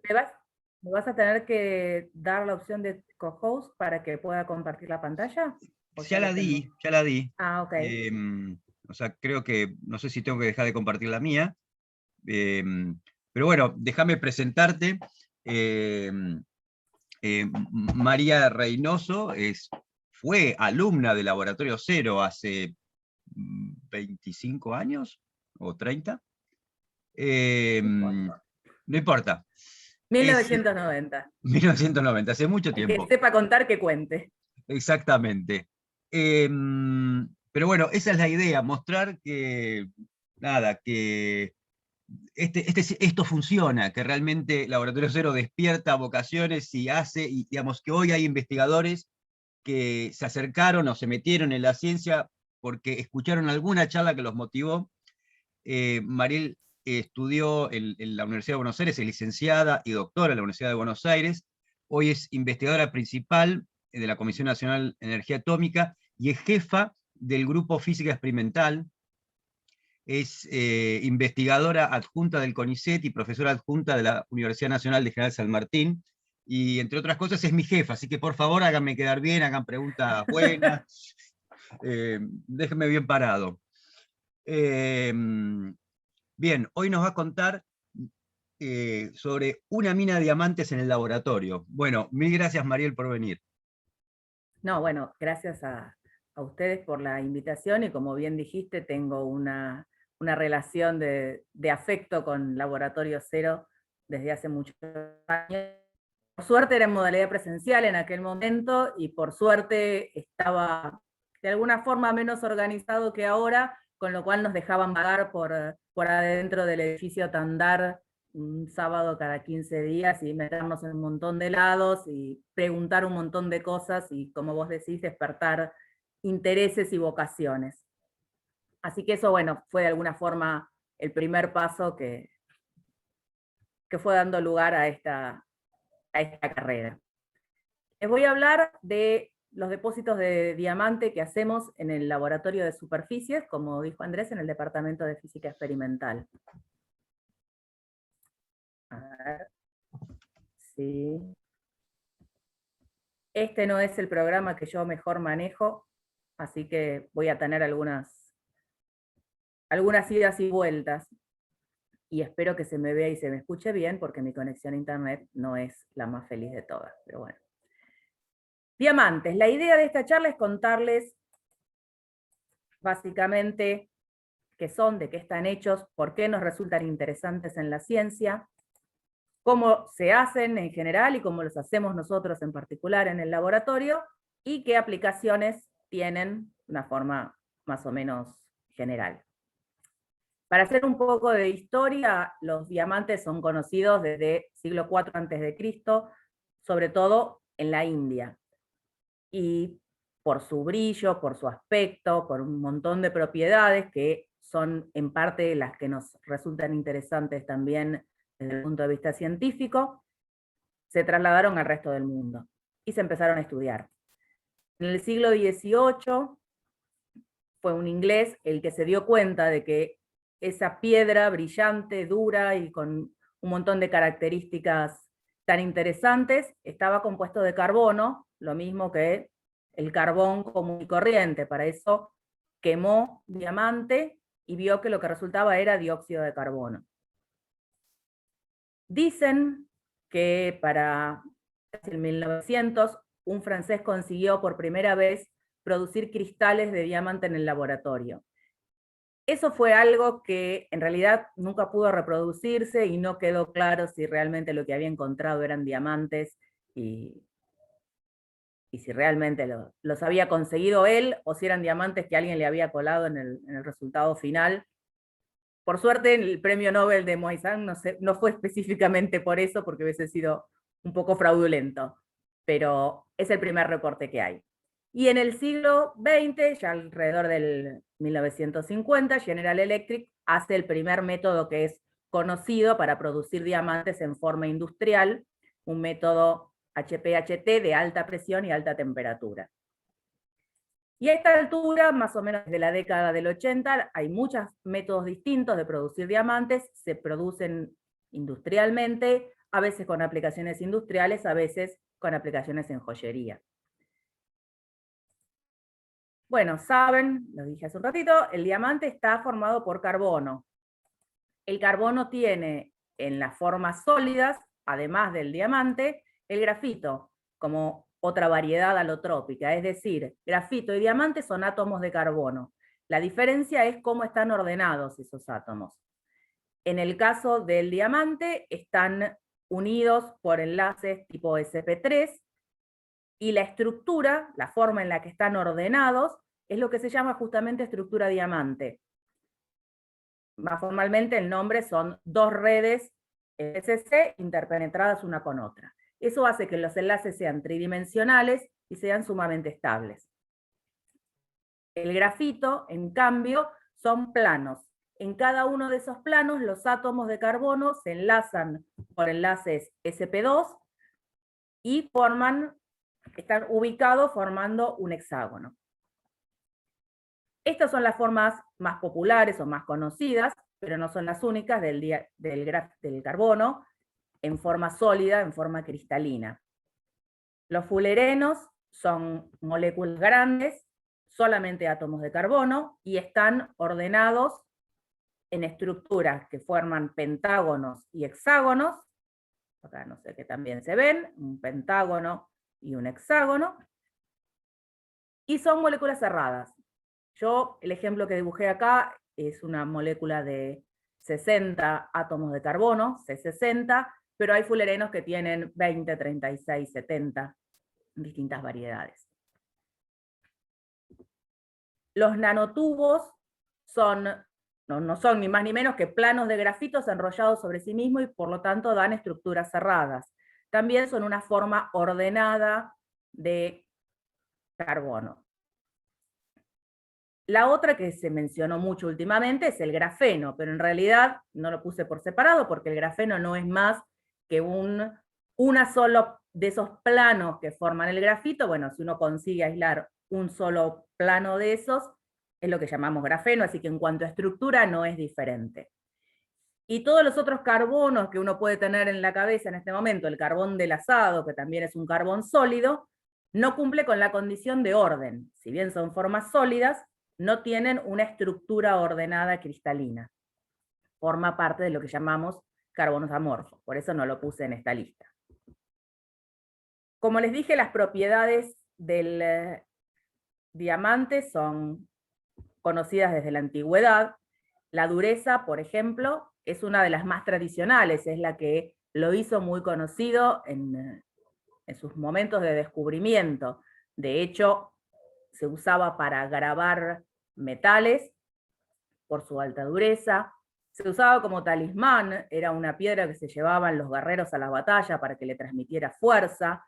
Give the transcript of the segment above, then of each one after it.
Me vas, me vas a tener que dar la opción de co-host para que pueda compartir la pantalla, o ya Ya lo la tengo. di, ya la di. Ah, ok. O sea, creo que, no sé si tengo que dejar de compartir la mía. Pero bueno, déjame presentarte. María Reynoso fue alumna de Laboratorio Cero hace 25 años o 30. No importa. No importa. Es 1990. 1990, hace mucho El que tiempo. sepa contar, que cuente. Exactamente. Pero bueno, esa es la idea, mostrar que, nada, que esto funciona, que realmente Laboratorio Cero despierta vocaciones y hace, y digamos que hoy hay investigadores que se acercaron o se metieron en la ciencia porque escucharon alguna charla que los motivó. Mariel estudió en la Universidad de Buenos Aires, es licenciada y doctora en la Universidad de Buenos Aires. Hoy es investigadora principal de la Comisión Nacional de Energía Atómica y es jefa del Grupo Física Experimental. Es investigadora adjunta del CONICET y profesora adjunta de la Universidad Nacional de General San Martín. Y entre otras cosas es mi jefa, así que por favor háganme quedar bien, hagan preguntas buenas, déjenme bien parado. Bien, hoy nos va a contar sobre una mina de diamantes en el laboratorio. Bueno, mil gracias Mariel por venir. No, bueno, gracias a ustedes por la invitación y como bien dijiste, tengo una relación de afecto con Laboratorio Cero desde hace muchos años. Por suerte era en modalidad presencial en aquel momento y por suerte estaba de alguna forma menos organizado que ahora, con lo cual nos dejaban vagar por adentro del edificio Tandar un sábado cada 15 días y meternos en un montón de lados y preguntar un montón de cosas y, como vos decís, despertar intereses y vocaciones. Así que eso, bueno, fue de alguna forma el primer paso que fue dando lugar a esta carrera. Les voy a hablar de los depósitos de diamante que hacemos en el laboratorio de superficies, como dijo Andrés, en el departamento de física experimental. A ver, sí. Este no es el programa que yo mejor manejo, así que voy a tener algunas idas y vueltas. Y espero que se me vea y se me escuche bien, porque mi conexión a internet no es la más feliz de todas, pero bueno. Diamantes. La idea de esta charla es contarles básicamente qué son, de qué están hechos, por qué nos resultan interesantes en la ciencia, cómo se hacen en general y cómo los hacemos nosotros en particular en el laboratorio, y qué aplicaciones tienen de una forma más o menos general. Para hacer un poco de historia, los diamantes son conocidos desde siglo IV a.C., sobre todo en la India. Y por su brillo, por su aspecto, por un montón de propiedades que son en parte las que nos resultan interesantes también desde el punto de vista científico, se trasladaron al resto del mundo y se empezaron a estudiar. En el siglo XVIII fue un inglés el que se dio cuenta de que esa piedra brillante, dura y con un montón de características tan interesantes estaba compuesto de carbono, lo mismo que el carbón común y corriente. Para eso quemó diamante y vio que lo que resultaba era dióxido de carbono. Dicen que para el 1900 un francés consiguió por primera vez producir cristales de diamante en el laboratorio. Eso fue algo que en realidad nunca pudo reproducirse y no quedó claro si realmente lo que había encontrado eran diamantes y si realmente los había conseguido él o si eran diamantes que alguien le había colado en el resultado final. Por suerte, el premio Nobel de Moissan no fue específicamente por eso, porque hubiese sido un poco fraudulento, pero es el primer reporte que hay. Y en el siglo XX, ya alrededor del 1950, General Electric hace el primer método que es conocido para producir diamantes en forma industrial, un método HPHT de alta presión y alta temperatura. Y a esta altura, más o menos desde la década del 80, hay muchos métodos distintos de producir diamantes, se producen industrialmente, a veces con aplicaciones industriales, a veces con aplicaciones en joyería. Bueno, saben, lo dije hace un ratito, el diamante está formado por carbono. El carbono tiene en las formas sólidas, además del diamante, el grafito, como otra variedad alotrópica, es decir, grafito y diamante son átomos de carbono. La diferencia es cómo están ordenados esos átomos. En el caso del diamante, están unidos por enlaces tipo sp3, y la estructura, la forma en la que están ordenados, es lo que se llama justamente estructura diamante. Más formalmente el nombre son dos redes SC interpenetradas una con otra. Eso hace que los enlaces sean tridimensionales y sean sumamente estables. El grafito, en cambio, son planos. En cada uno de esos planos, los átomos de carbono se enlazan por enlaces sp2 y están ubicados formando un hexágono. Estas son las formas más populares o más conocidas, pero no son las únicas del carbono en forma sólida, en forma cristalina. Los fullerenos son moléculas grandes, solamente átomos de carbono, y están ordenados en estructuras que forman pentágonos y hexágonos. Acá no sé qué también se ven, un pentágono y un hexágono. Y son moléculas cerradas. El ejemplo que dibujé acá es una molécula de 60 átomos de carbono, C60, pero hay fullerenos que tienen 20, 36, 70, distintas variedades. Los nanotubos no son ni más ni menos que planos de grafitos enrollados sobre sí mismos y por lo tanto dan estructuras cerradas. También son una forma ordenada de carbono. La otra que se mencionó mucho últimamente es el grafeno, pero en realidad no lo puse por separado porque el grafeno no es más que una solo de esos planos que forman el grafito. Bueno, si uno consigue aislar un solo plano de esos, es lo que llamamos grafeno, así que en cuanto a estructura no es diferente. Y todos los otros carbonos que uno puede tener en la cabeza en este momento, el carbón del asado, que también es un carbón sólido, no cumple con la condición de orden. Si bien son formas sólidas, no tienen una estructura ordenada cristalina. Forma parte de lo que llamamos carbonos amorfos, por eso no lo puse en esta lista. Como les dije, las propiedades del diamante son conocidas desde la antigüedad. La dureza, por ejemplo, es una de las más tradicionales, es la que lo hizo muy conocido en sus momentos de descubrimiento. De hecho, se usaba para grabar metales por su alta dureza, se usaba como talismán, era una piedra que se llevaban los guerreros a la batalla para que le transmitiera fuerza,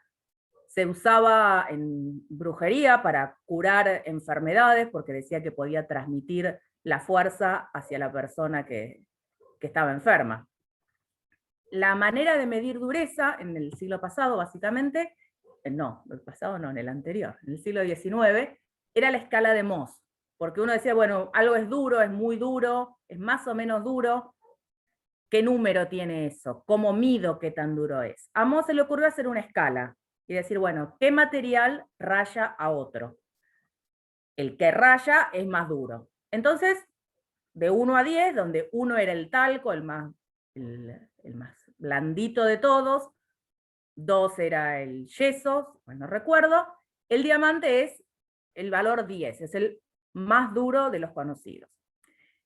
se usaba en brujería para curar enfermedades, porque decía que podía transmitir la fuerza hacia la persona que estaba enferma. La manera de medir dureza en el siglo pasado, básicamente, en el anterior, en el siglo XIX, era la escala de Mohs, porque uno decía, bueno, algo es duro, es muy duro, es más o menos duro, ¿qué número tiene eso? ¿Cómo mido qué tan duro es? A Mohs se le ocurrió hacer una escala y decir, bueno, ¿qué material raya a otro? El que raya es más duro. Entonces, de 1 a 10, donde 1 era el talco, el más blandito de todos, 2 era el yeso, no recuerdo, el diamante es el valor 10, es el más duro de los conocidos.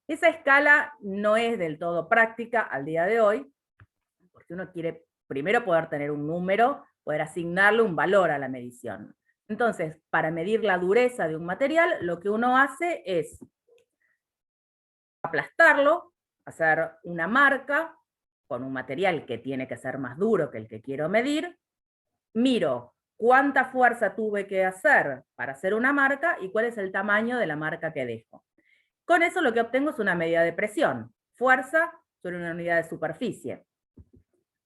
Esa escala no es del todo práctica al día de hoy, porque uno quiere primero poder tener un número, poder asignarle un valor a la medición. Entonces, para medir la dureza de un material, lo que uno hace es aplastarlo, hacer una marca con un material que tiene que ser más duro que el que quiero medir, miro cuánta fuerza tuve que hacer para hacer una marca y cuál es el tamaño de la marca que dejo. Con eso lo que obtengo es una medida de presión, fuerza sobre una unidad de superficie.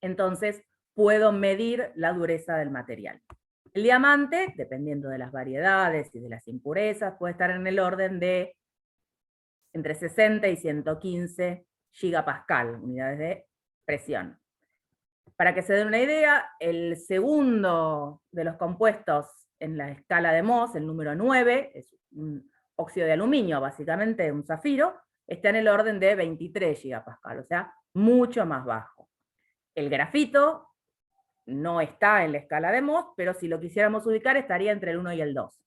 Entonces puedo medir la dureza del material. El diamante, dependiendo de las variedades y de las impurezas, puede estar en el orden de entre 60 y 115 gigapascal, unidades de presión. Para que se den una idea, el segundo de los compuestos en la escala de Mohs, el número 9, es un óxido de aluminio, básicamente un zafiro, está en el orden de 23 gigapascal, o sea, mucho más bajo. El grafito no está en la escala de Mohs, pero si lo quisiéramos ubicar estaría entre el 1 y el 2.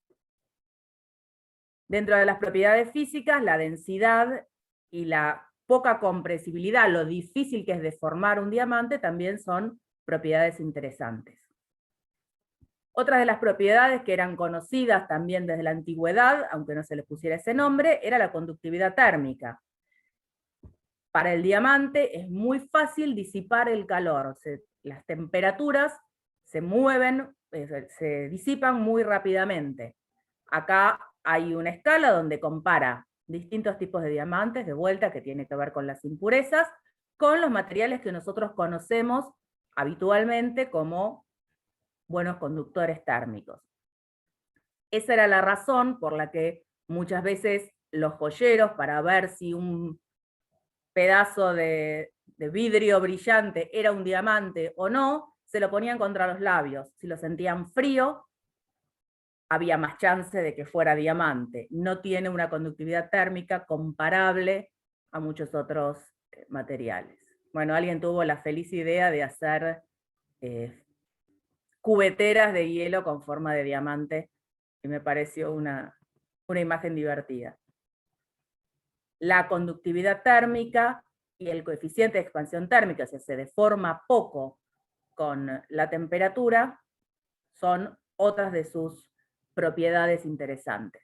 Dentro de las propiedades físicas, la densidad y la poca compresibilidad, lo difícil que es deformar un diamante, también son propiedades interesantes. Otras de las propiedades que eran conocidas también desde la antigüedad, aunque no se les pusiera ese nombre, era la conductividad térmica. Para el diamante es muy fácil disipar el calor, las temperaturas se mueven, se disipan muy rápidamente. Acá hay una escala donde compara distintos tipos de diamantes, de vuelta, que tiene que ver con las impurezas, con los materiales que nosotros conocemos habitualmente como buenos conductores térmicos. Esa era la razón por la que muchas veces los joyeros, para ver si un pedazo de vidrio brillante era un diamante o no, se lo ponían contra los labios. Si lo sentían frío, había más chance de que fuera diamante. No tiene una conductividad térmica comparable a muchos otros materiales. Bueno, alguien tuvo la feliz idea de hacer cubeteras de hielo con forma de diamante, y me pareció una imagen divertida. La conductividad térmica y el coeficiente de expansión térmica, o sea, se deforma poco con la temperatura, son otras de sus propiedades interesantes.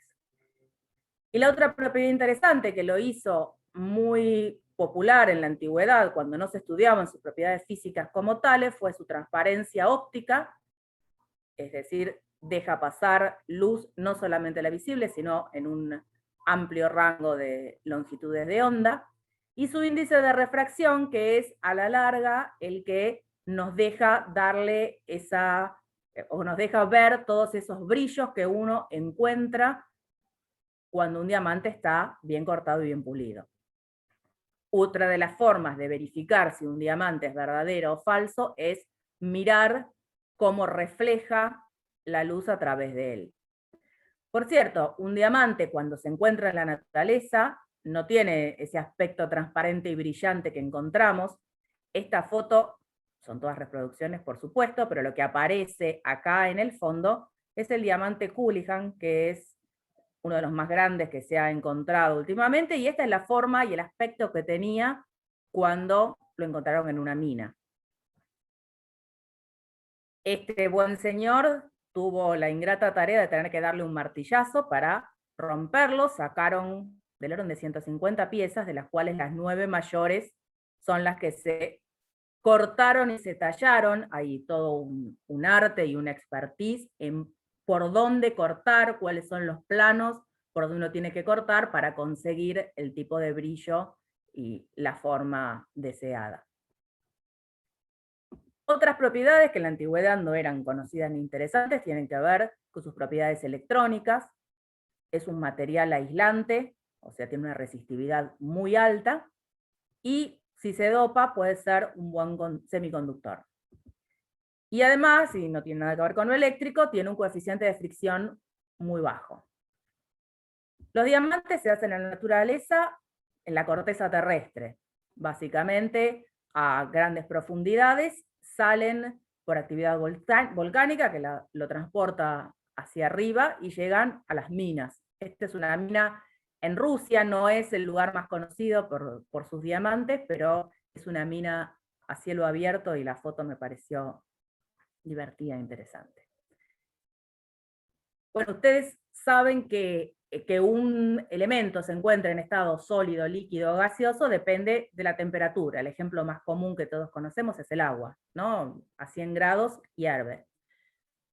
Y la otra propiedad interesante que lo hizo muy popular en la antigüedad, cuando no se estudiaban sus propiedades físicas como tales, fue su transparencia óptica, es decir, deja pasar luz no solamente la visible, sino en un amplio rango de longitudes de onda, y su índice de refracción, que es a la larga el que nos deja darle o nos deja ver todos esos brillos que uno encuentra cuando un diamante está bien cortado y bien pulido. Otra de las formas de verificar si un diamante es verdadero o falso es mirar cómo refleja la luz a través de él. Por cierto, un diamante cuando se encuentra en la naturaleza no tiene ese aspecto transparente y brillante que encontramos. Esta foto, son todas reproducciones por supuesto, pero lo que aparece acá en el fondo es el diamante Culligan, que es uno de los más grandes que se ha encontrado últimamente, y esta es la forma y el aspecto que tenía cuando lo encontraron en una mina. Este buen señor tuvo la ingrata tarea de tener que darle un martillazo para romperlo. Sacaron del orden de 150 piezas, de las cuales las 9 mayores son las que se cortaron y se tallaron. Hay todo un arte y una expertise en por dónde cortar, cuáles son los planos por donde uno tiene que cortar para conseguir el tipo de brillo y la forma deseada. Otras propiedades que en la antigüedad no eran conocidas ni interesantes tienen que ver con sus propiedades electrónicas. Es un material aislante, o sea, tiene una resistividad muy alta, y si se dopa puede ser un buen semiconductor. Y además, y no tiene nada que ver con lo eléctrico, tiene un coeficiente de fricción muy bajo. Los diamantes se hacen en la naturaleza, en la corteza terrestre. Básicamente, a grandes profundidades, salen por actividad volcánica que lo transporta hacia arriba y llegan a las minas. Esta es una mina en Rusia, no es el lugar más conocido por sus diamantes, pero es una mina a cielo abierto y la foto me pareció divertida e interesante. Bueno, ustedes saben que un elemento se encuentra en estado sólido, líquido o gaseoso depende de la temperatura. El ejemplo más común que todos conocemos es el agua, ¿no? A 100 grados hierve.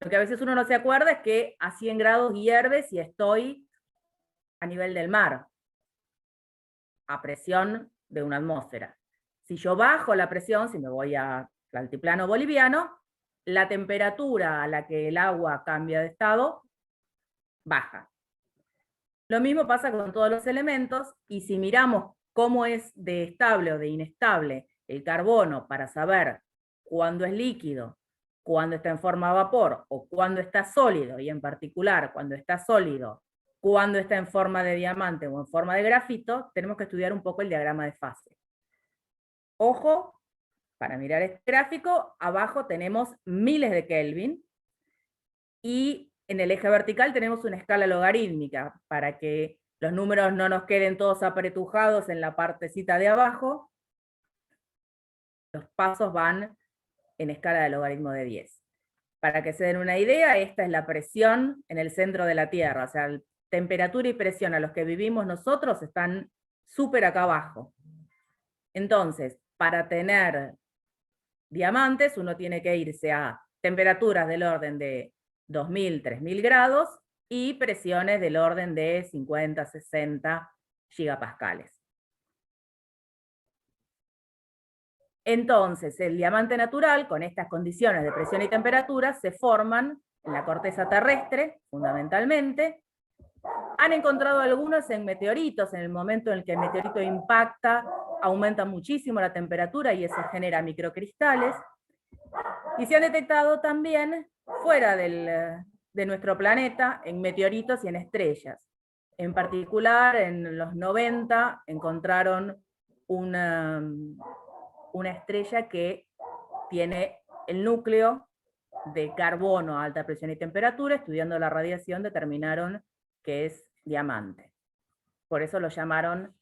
Lo que a veces uno no se acuerda es que a 100 grados hierve si estoy a nivel del mar, a presión de una atmósfera. Si yo bajo la presión, si me voy al altiplano boliviano, la temperatura a la que el agua cambia de estado baja. Lo mismo pasa con todos los elementos, y si miramos cómo es de estable o de inestable el carbono para saber cuándo es líquido, cuándo está en forma de vapor, o cuándo está sólido, y en particular cuando está sólido, cuándo está en forma de diamante o en forma de grafito, tenemos que estudiar un poco el diagrama de fase. Ojo, para mirar este gráfico, abajo tenemos miles de Kelvin, y en el eje vertical tenemos una escala logarítmica, para que los números no nos queden todos apretujados en la partecita de abajo. Los pasos van en escala de logaritmo de 10. Para que se den una idea, esta es la presión en el centro de la Tierra, o sea, temperatura y presión a los que vivimos nosotros están súper acá abajo. Entonces, para tener diamantes, uno tiene que irse a temperaturas del orden de 2000, 3000 grados y presiones del orden de 50, 60 gigapascales. Entonces, el diamante natural, con estas condiciones de presión y temperatura, se forman en la corteza terrestre, fundamentalmente. Han encontrado algunos en meteoritos, en el momento en el que el meteorito impacta, aumenta muchísimo la temperatura y eso genera microcristales. Y se han detectado también fuera de nuestro planeta, en meteoritos y en estrellas. En particular, en los 90 encontraron una estrella que tiene el núcleo de carbono a alta presión y temperatura. Estudiando la radiación determinaron que es diamante. Por eso lo llamaron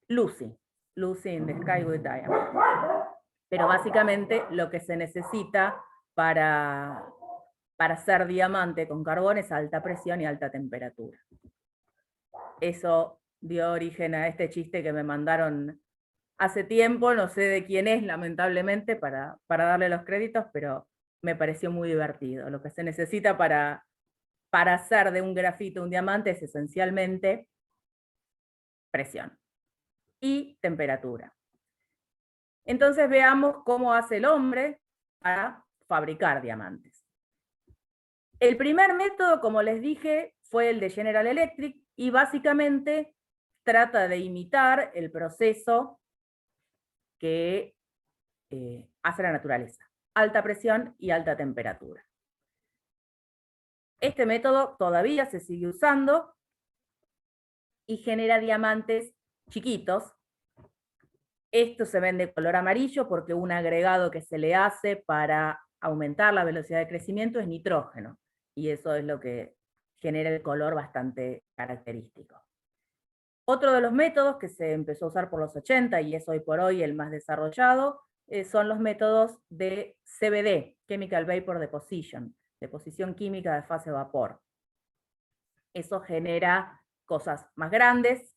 Lucy in the Sky with Diamond. Pero básicamente lo que se necesita para hacer diamante con carbón es alta presión y alta temperatura. Eso dio origen a este chiste que me mandaron hace tiempo, no sé de quién es, lamentablemente, para darle los créditos, pero me pareció muy divertido. Lo que se necesita para hacer de un grafito un diamante es esencialmente presión y temperatura. Entonces veamos cómo hace el hombre para fabricar diamantes. El primer método, como les dije, fue el de General Electric, y básicamente trata de imitar el proceso que hace la naturaleza: alta presión y alta temperatura. Este método todavía se sigue usando y genera diamantes chiquitos. Esto se ven de color amarillo porque un agregado que se le hace para aumentar la velocidad de crecimiento es nitrógeno, y eso es lo que genera el color bastante característico. Otro de los métodos que se empezó a usar por los 80 y es hoy por hoy el más desarrollado, son los métodos de CVD, Chemical Vapor Deposition, deposición química de fase vapor. Eso genera cosas más grandes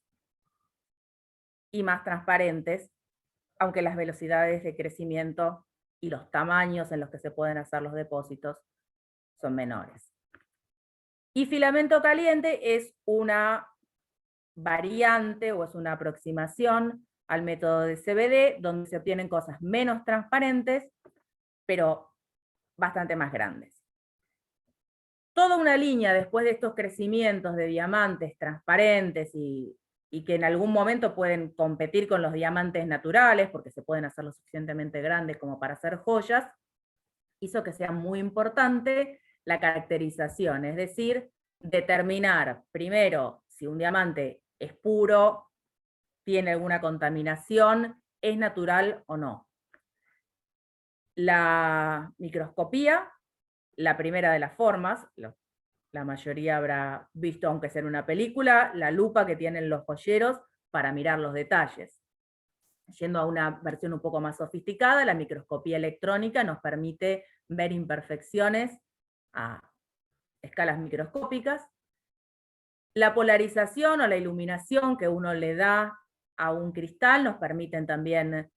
y más transparentes, aunque las velocidades de crecimiento y los tamaños en los que se pueden hacer los depósitos son menores. Y filamento caliente es una variante o es una aproximación al método de CVD, donde se obtienen cosas menos transparentes, pero bastante más grandes. Toda una línea después de estos crecimientos de diamantes transparentes y que en algún momento pueden competir con los diamantes naturales, porque se pueden hacer lo suficientemente grandes como para hacer joyas, hizo que sea muy importante la caracterización, es decir, determinar primero si un diamante es puro, tiene alguna contaminación, es natural o no. La microscopía, la primera de las formas, la mayoría habrá visto, aunque sea en una película, la lupa que tienen los joyeros para mirar los detalles. Yendo a una versión un poco más sofisticada, la microscopía electrónica nos permite ver imperfecciones a escalas microscópicas. La polarización o la iluminación que uno le da a un cristal nos permiten también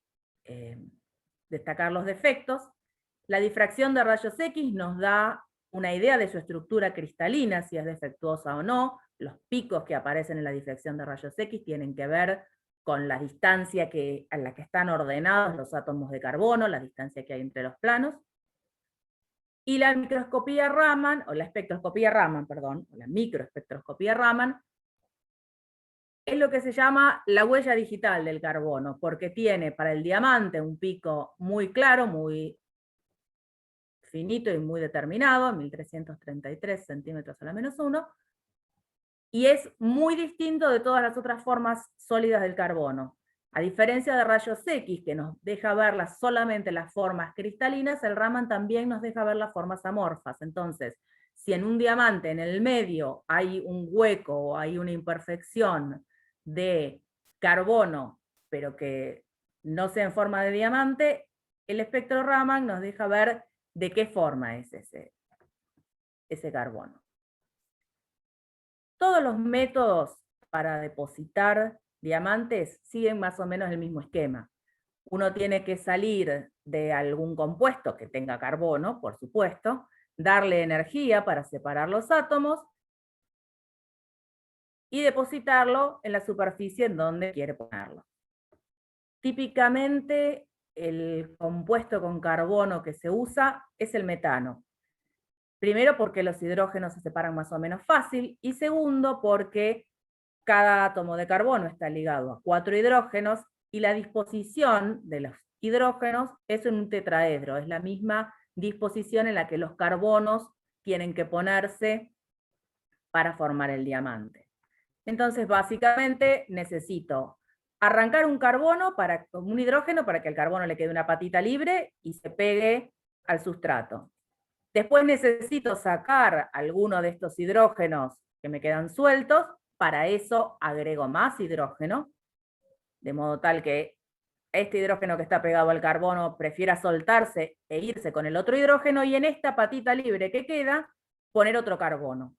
destacar los defectos. La difracción de rayos X nos da una idea de su estructura cristalina, si es defectuosa o no. Los picos que aparecen en la difracción de rayos X tienen que ver con la distancia a la que están ordenados los átomos de carbono, la distancia que hay entre los planos. Y la microscopía Raman, o la espectroscopía Raman, perdón, o la microespectroscopía Raman, es lo que se llama la huella digital del carbono, porque tiene para el diamante un pico muy claro, muy finito y muy determinado, 1333 centímetros a la -1, y es muy distinto de todas las otras formas sólidas del carbono. A diferencia de rayos X, que nos deja ver solamente las formas cristalinas, el Raman también nos deja ver las formas amorfas. Entonces, si en un diamante en el medio hay un hueco o hay una imperfección de carbono, pero que no sea en forma de diamante, el espectro Raman nos deja ver de qué forma es ese carbono. Todos los métodos para depositar diamantes siguen más o menos el mismo esquema. Uno tiene que salir de algún compuesto que tenga carbono, por supuesto, darle energía para separar los átomos y depositarlo en la superficie en donde quiere ponerlo. Típicamente el compuesto con carbono que se usa es el metano. Primero porque los hidrógenos se separan más o menos fácil, y segundo porque cada átomo de carbono está ligado a 4 hidrógenos, y la disposición de los hidrógenos es en un tetraedro, es la misma disposición en la que los carbonos tienen que ponerse para formar el diamante. Entonces, básicamente, necesito arrancar un hidrógeno para que al carbono le quede una patita libre y se pegue al sustrato. Después necesito sacar alguno de estos hidrógenos que me quedan sueltos, para eso agrego más hidrógeno, de modo tal que este hidrógeno que está pegado al carbono prefiera soltarse e irse con el otro hidrógeno, y en esta patita libre que queda, poner otro carbono.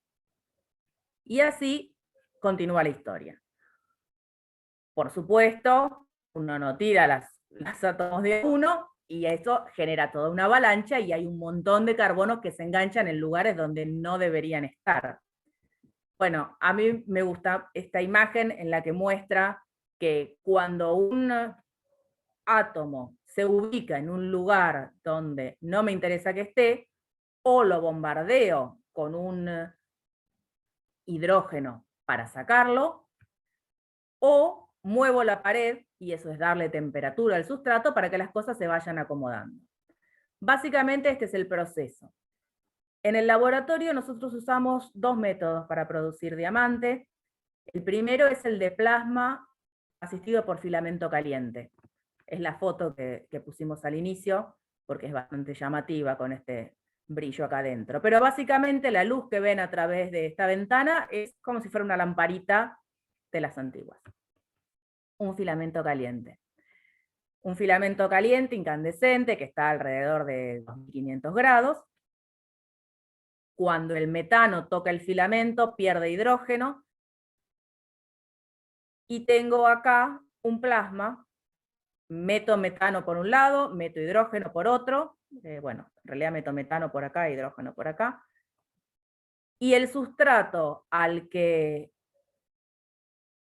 Y así continúa la historia. Por supuesto, uno no tira las átomos de uno, y eso genera toda una avalancha, y hay un montón de carbonos que se enganchan en lugares donde no deberían estar. Bueno, a mí me gusta esta imagen en la que muestra que cuando un átomo se ubica en un lugar donde no me interesa que esté, o lo bombardeo con un hidrógeno para sacarlo, o muevo la pared, y eso es darle temperatura al sustrato para que las cosas se vayan acomodando. Básicamente este es el proceso. En el laboratorio nosotros usamos dos métodos para producir diamante. El primero es el de plasma asistido por filamento caliente. Es la foto que pusimos al inicio, porque es bastante llamativa con este brillo acá adentro. Pero básicamente la luz que ven a través de esta ventana es como si fuera una lamparita de las antiguas. Un filamento caliente. Un filamento caliente incandescente que está alrededor de 2500 grados. Cuando el metano toca el filamento, pierde hidrógeno, y tengo acá un plasma. Meto metano por un lado, meto hidrógeno por otro, bueno, en realidad meto metano por acá, hidrógeno por acá, y el sustrato al que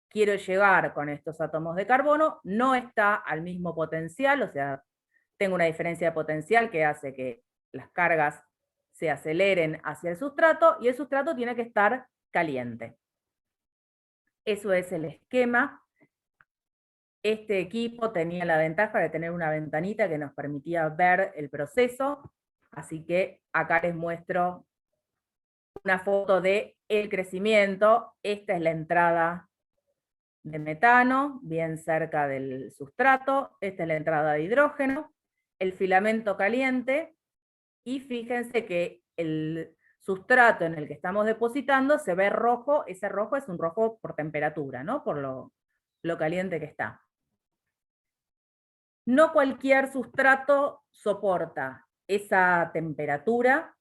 quiero llegar con estos átomos de carbono no está al mismo potencial, o sea, tengo una diferencia de potencial que hace que las cargas se aceleren hacia el sustrato, y el sustrato tiene que estar caliente. Eso es el esquema. Este equipo tenía la ventaja de tener una ventanita que nos permitía ver el proceso, así que acá les muestro una foto del crecimiento. Esta es la entrada de metano, bien cerca del sustrato. Esta es la entrada de hidrógeno, el filamento caliente, y fíjense que el sustrato en el que estamos depositando se ve rojo. Ese rojo es un rojo por temperatura, ¿no? Por lo caliente que está. No cualquier sustrato soporta esa temperatura,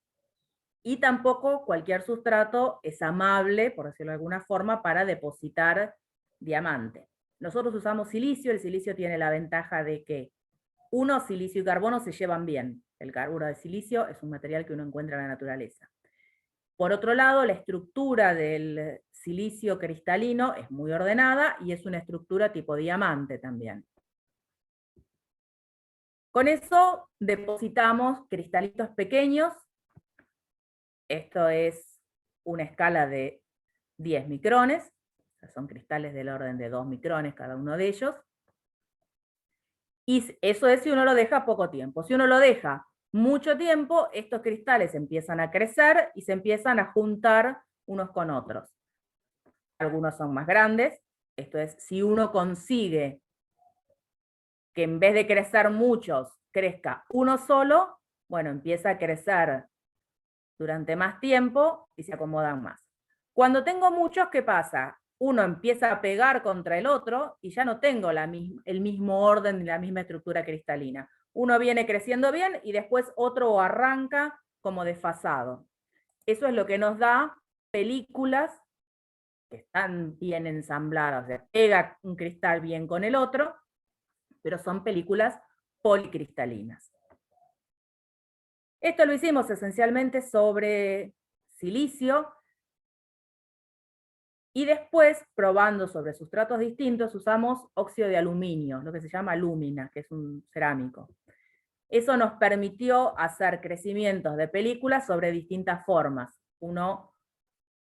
y tampoco cualquier sustrato es amable, por decirlo de alguna forma, para depositar diamante. Nosotros usamos silicio. El silicio tiene la ventaja de que, silicio y carbono se llevan bien. El carburo de silicio es un material que uno encuentra en la naturaleza. Por otro lado, la estructura del silicio cristalino es muy ordenada, y es una estructura tipo diamante también. Con eso depositamos cristalitos pequeños. Esto es una escala de 10 micrones. Son cristales del orden de 2 micrones cada uno de ellos. Y eso es si uno lo deja poco tiempo. Si uno lo deja mucho tiempo, estos cristales empiezan a crecer y se empiezan a juntar unos con otros. Algunos son más grandes. Esto es, si uno consigue que en vez de crecer muchos, crezca uno solo, bueno, empieza a crecer durante más tiempo y se acomodan más. Cuando tengo muchos, ¿qué pasa? Uno empieza a pegar contra el otro y ya no tengo el mismo orden ni la misma estructura cristalina. Uno viene creciendo bien y después otro arranca como desfasado. Eso es lo que nos da películas que están bien ensambladas, o sea, pega un cristal bien con el otro, pero son películas policristalinas. Esto lo hicimos esencialmente sobre silicio, y después, probando sobre sustratos distintos, usamos óxido de aluminio, lo que se llama alúmina, que es un cerámico. Eso nos permitió hacer crecimientos de películas sobre distintas formas. Uno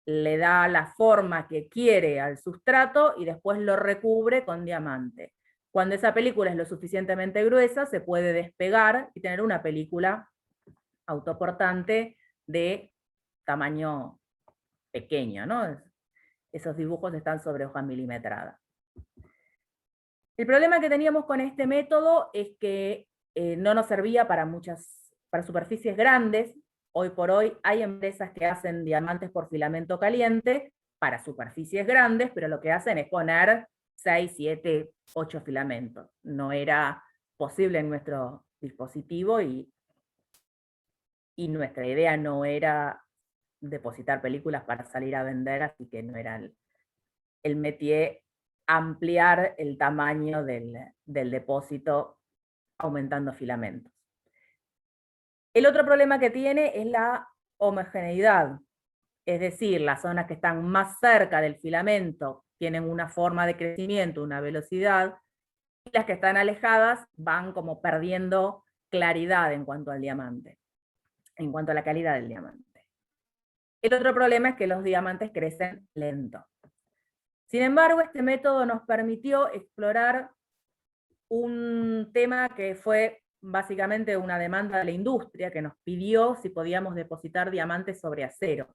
le da la forma que quiere al sustrato y después lo recubre con diamante. Cuando esa película es lo suficientemente gruesa, se puede despegar y tener una película autoportante de tamaño pequeño, ¿no? Esos dibujos están sobre hoja milimetrada. El problema que teníamos con este método es que no nos servía para superficies grandes. Hoy por hoy hay empresas que hacen diamantes por filamento caliente para superficies grandes, pero lo que hacen es poner 6, 7, 8 filamentos. No era posible en nuestro dispositivo y nuestra idea no era depositar películas para salir a vender, así que no era el métier ampliar el tamaño del depósito aumentando filamentos. El otro problema que tiene es la homogeneidad, es decir, las zonas que están más cerca del filamento tienen una forma de crecimiento, una velocidad, y las que están alejadas van como perdiendo claridad en cuanto al diamante, en cuanto a la calidad del diamante. El otro problema es que los diamantes crecen lento. Sin embargo, este método nos permitió explorar un tema que fue básicamente una demanda de la industria que nos pidió si podíamos depositar diamantes sobre acero.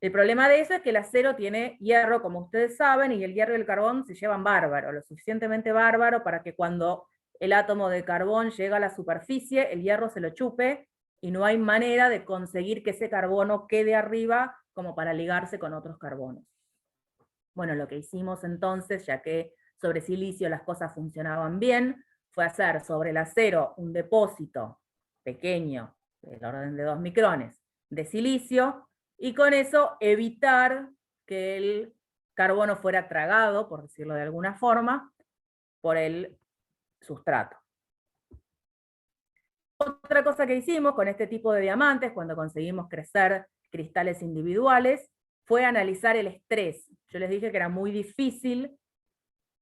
El problema de eso es que el acero tiene hierro, como ustedes saben, y el hierro y el carbón se llevan bárbaro, lo suficientemente bárbaro para que cuando el átomo de carbón llega a la superficie, el hierro se lo chupe y no hay manera de conseguir que ese carbono quede arriba como para ligarse con otros carbonos. Bueno, lo que hicimos entonces, ya que sobre silicio las cosas funcionaban bien, fue hacer sobre el acero un depósito pequeño, del orden de 2 micrones, de silicio, y con eso evitar que el carbono fuera tragado, por decirlo de alguna forma, por el sustrato. Otra cosa que hicimos con este tipo de diamantes, cuando conseguimos crecer cristales individuales, fue analizar el estrés. Yo les dije que era muy difícil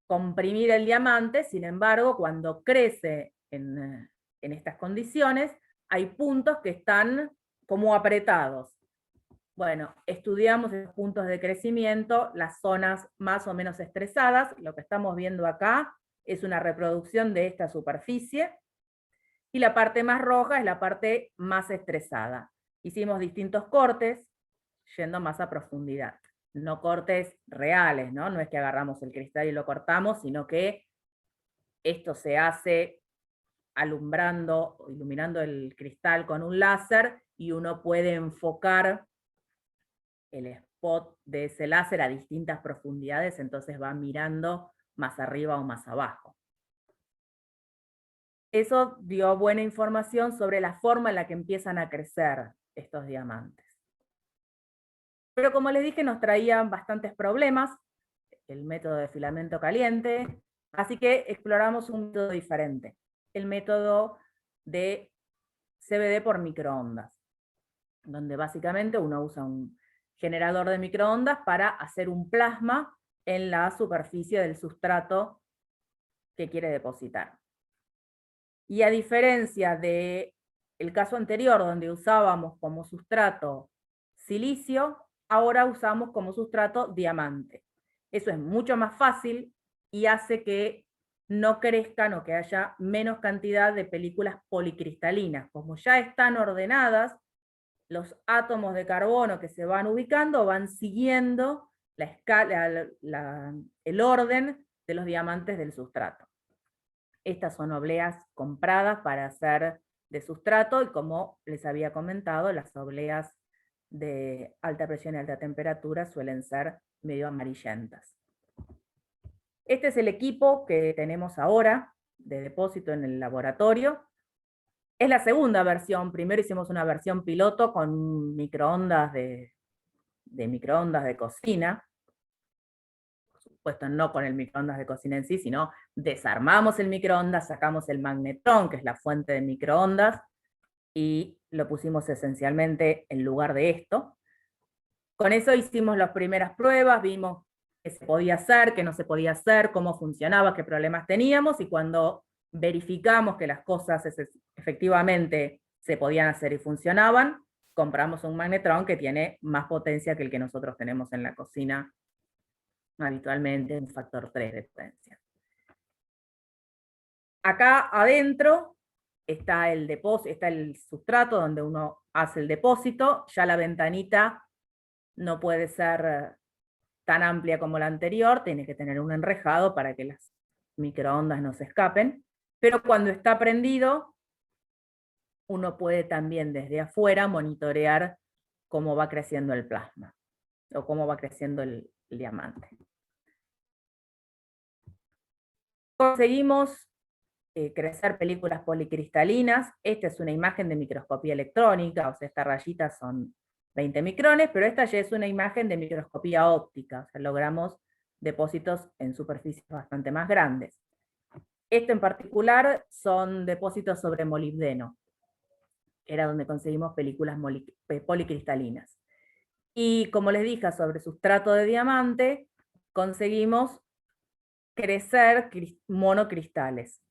comprimir el diamante, sin embargo, cuando crece en estas condiciones, hay puntos que están como apretados. Bueno, estudiamos esos puntos de crecimiento, las zonas más o menos estresadas. Lo que estamos viendo acá es una reproducción de esta superficie, y la parte más roja es la parte más estresada. Hicimos distintos cortes, yendo más a profundidad. No cortes reales, ¿no? No es que agarramos el cristal y lo cortamos, sino que esto se hace alumbrando, iluminando el cristal con un láser, y uno puede enfocar el spot de ese láser a distintas profundidades, entonces va mirando más arriba o más abajo. Eso dio buena información sobre la forma en la que empiezan a crecer estos diamantes. Pero como les dije, nos traían bastantes problemas el método de filamento caliente, así que exploramos un método diferente, el método de CVD por microondas, donde básicamente uno usa un generador de microondas para hacer un plasma en la superficie del sustrato que quiere depositar. Y a diferencia del caso anterior, donde usábamos como sustrato silicio, ahora usamos como sustrato diamante. Eso es mucho más fácil y hace que no crezcan o que haya menos cantidad de películas policristalinas. Como ya están ordenadas, los átomos de carbono que se van ubicando van siguiendo la escala, el orden de los diamantes del sustrato. Estas son obleas compradas para hacer de sustrato, y como les había comentado, las obleas de alta presión y alta temperatura suelen ser medio amarillentas. Este es el equipo que tenemos ahora de depósito en el laboratorio. Es la segunda versión. Primero hicimos una versión piloto con microondas de microondas de cocina. Por supuesto, no con el microondas de cocina en sí, sino desarmamos el microondas, sacamos el magnetrón, que es la fuente de microondas, y lo pusimos esencialmente en lugar de esto. Con eso hicimos las primeras pruebas, vimos qué se podía hacer, qué no se podía hacer, cómo funcionaba, qué problemas teníamos, y cuando verificamos que las cosas efectivamente se podían hacer y funcionaban, compramos un magnetrón que tiene más potencia que el que nosotros tenemos en la cocina habitualmente, un factor 3 de potencia. Acá adentro está el depósito, está el sustrato donde uno hace el depósito. Ya la ventanita no puede ser tan amplia como la anterior, tiene que tener un enrejado para que las microondas no se escapen, pero cuando está prendido, uno puede también desde afuera monitorear cómo va creciendo el plasma, o cómo va creciendo el diamante. Conseguimos crecer películas policristalinas. Esta es una imagen de microscopía electrónica, o sea, esta rayita son 20 micrones, pero esta ya es una imagen de microscopía óptica, o sea, logramos depósitos en superficies bastante más grandes. Esto en particular son depósitos sobre molibdeno, que era donde conseguimos películas policristalinas. Y como les dije, sobre sustrato de diamante, conseguimos crecer monocristales.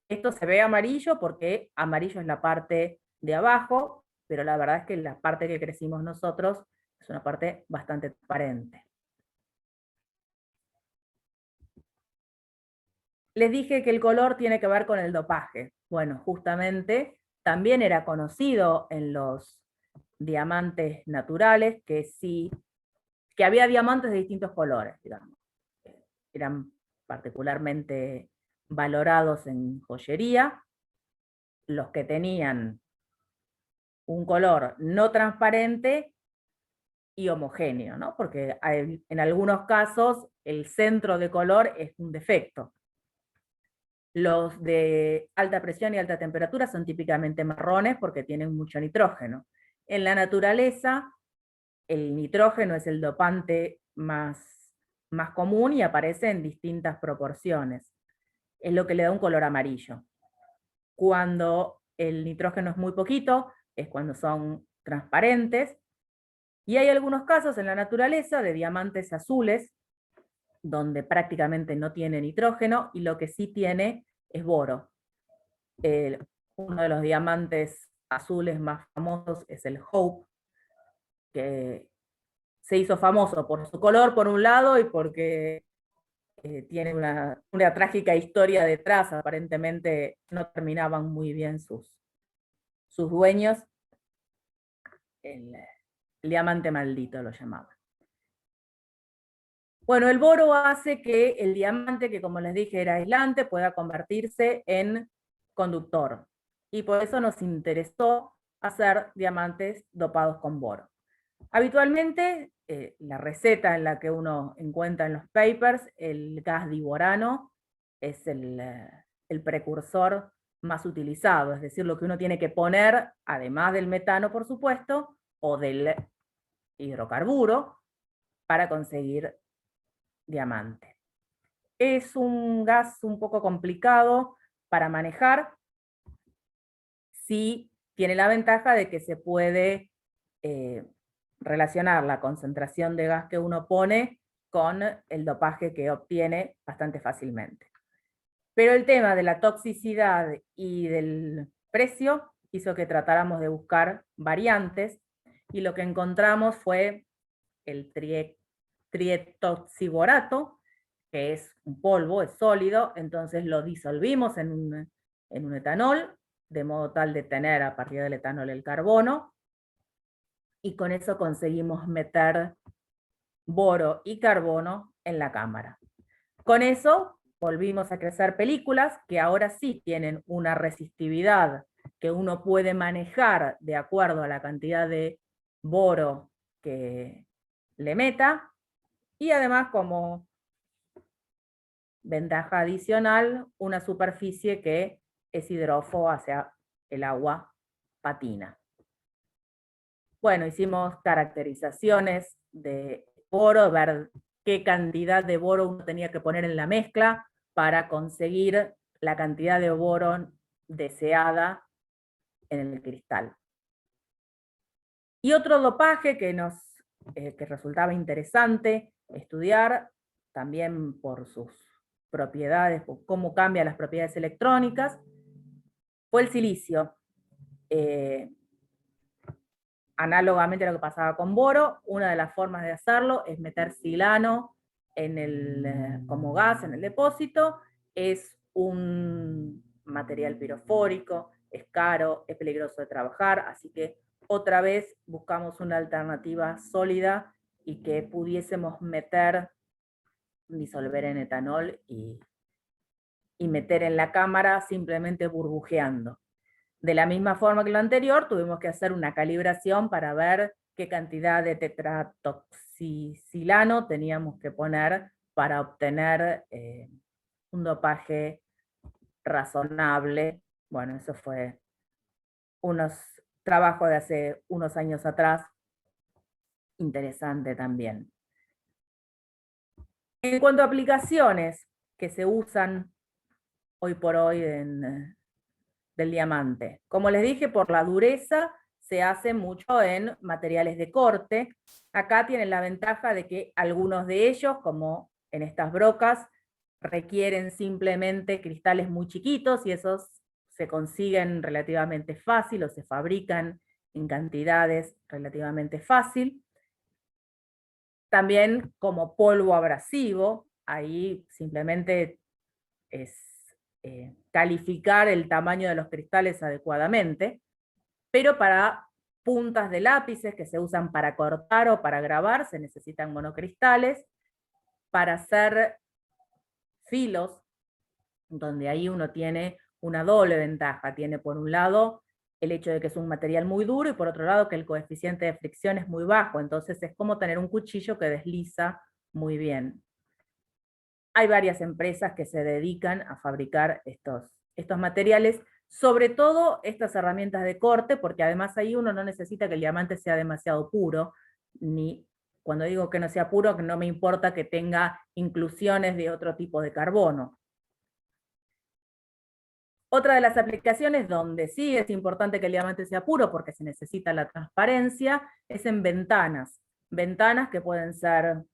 Esto se ve amarillo porque amarillo es la parte de abajo, pero la verdad es que la parte que crecimos nosotros es una parte bastante transparente. Les dije que el color tiene que ver con el dopaje. Bueno, justamente también era conocido en los diamantes naturales que había diamantes de distintos colores, digamos. Eran particularmente valorados en joyería. Los que tenían un color no transparente y homogéneo, ¿no? Porque en algunos casos el centro de color es un defecto. Los de alta presión y alta temperatura son típicamente marrones porque tienen mucho nitrógeno. En la naturaleza, el nitrógeno es el dopante más común y aparece en distintas proporciones. Es lo que le da un color amarillo. Cuando el nitrógeno es muy poquito, es cuando son transparentes. Y hay algunos casos en la naturaleza de diamantes azules, donde prácticamente no tiene nitrógeno, y lo que sí tiene es boro. Uno de los diamantes azules más famosos es el Hope, que se hizo famoso por su color por un lado y porque tiene una trágica historia detrás. Aparentemente no terminaban muy bien sus dueños. El diamante maldito lo llamaban. Bueno, el boro hace que el diamante, que como les dije era aislante, pueda convertirse en conductor. Y por eso nos interesó hacer diamantes dopados con boro. Habitualmente, la receta en la que uno encuentra en los papers, el gas diborano es el precursor más utilizado, es decir, lo que uno tiene que poner, además del metano, por supuesto, o del hidrocarburo, para conseguir diamante. Es un gas un poco complicado para manejar, sí tiene la ventaja de que se puede relacionar la concentración de gas que uno pone con el dopaje que obtiene bastante fácilmente. Pero el tema de la toxicidad y del precio hizo que tratáramos de buscar variantes, y lo que encontramos fue el TRIEC trietoxiborato, que es un polvo, es sólido, entonces lo disolvimos en un etanol, de modo tal de tener a partir del etanol el carbono, y con eso conseguimos meter boro y carbono en la cámara. Con eso volvimos a crecer películas que ahora sí tienen una resistividad que uno puede manejar de acuerdo a la cantidad de boro que le meta, y además como ventaja adicional, una superficie que es hidrófoba hacia el agua patina. Bueno, hicimos caracterizaciones de boro, ver qué cantidad de boro uno tenía que poner en la mezcla para conseguir la cantidad de boro deseada en el cristal. Y otro dopaje que resultaba interesante estudiar, también por sus propiedades, por cómo cambian las propiedades electrónicas, fue el silicio. Análogamente a lo que pasaba con boro, una de las formas de hacerlo es meter silano como gas en el depósito. Es un material pirofórico, es caro, es peligroso de trabajar, así que otra vez buscamos una alternativa sólida y que pudiésemos disolver en etanol y meter en la cámara simplemente burbujeando. De la misma forma que lo anterior, tuvimos que hacer una calibración para ver qué cantidad de tetratoxicilano teníamos que poner para obtener un dopaje razonable. Bueno, eso fue unos trabajos de hace unos años atrás, interesante también. En cuanto a aplicaciones que se usan hoy por hoy del diamante. Como les dije, por la dureza se hace mucho en materiales de corte. Acá tienen la ventaja de que algunos de ellos, como en estas brocas, requieren simplemente cristales muy chiquitos y esos se consiguen relativamente fácil o se fabrican en cantidades relativamente fácil. También como polvo abrasivo, ahí simplemente es calificar el tamaño de los cristales adecuadamente, pero para puntas de lápices que se usan para cortar o para grabar se necesitan monocristales. Para hacer filos, donde ahí uno tiene una doble ventaja, tiene por un lado el hecho de que es un material muy duro y por otro lado que el coeficiente de fricción es muy bajo, entonces es como tener un cuchillo que desliza muy bien. Hay varias empresas que se dedican a fabricar estos materiales, sobre todo estas herramientas de corte, porque además ahí uno no necesita que el diamante sea demasiado puro, ni cuando digo que no sea puro, que no me importa que tenga inclusiones de otro tipo de carbono. Otra de las aplicaciones donde sí es importante que el diamante sea puro porque se necesita la transparencia es en ventanas. Ventanas que pueden ser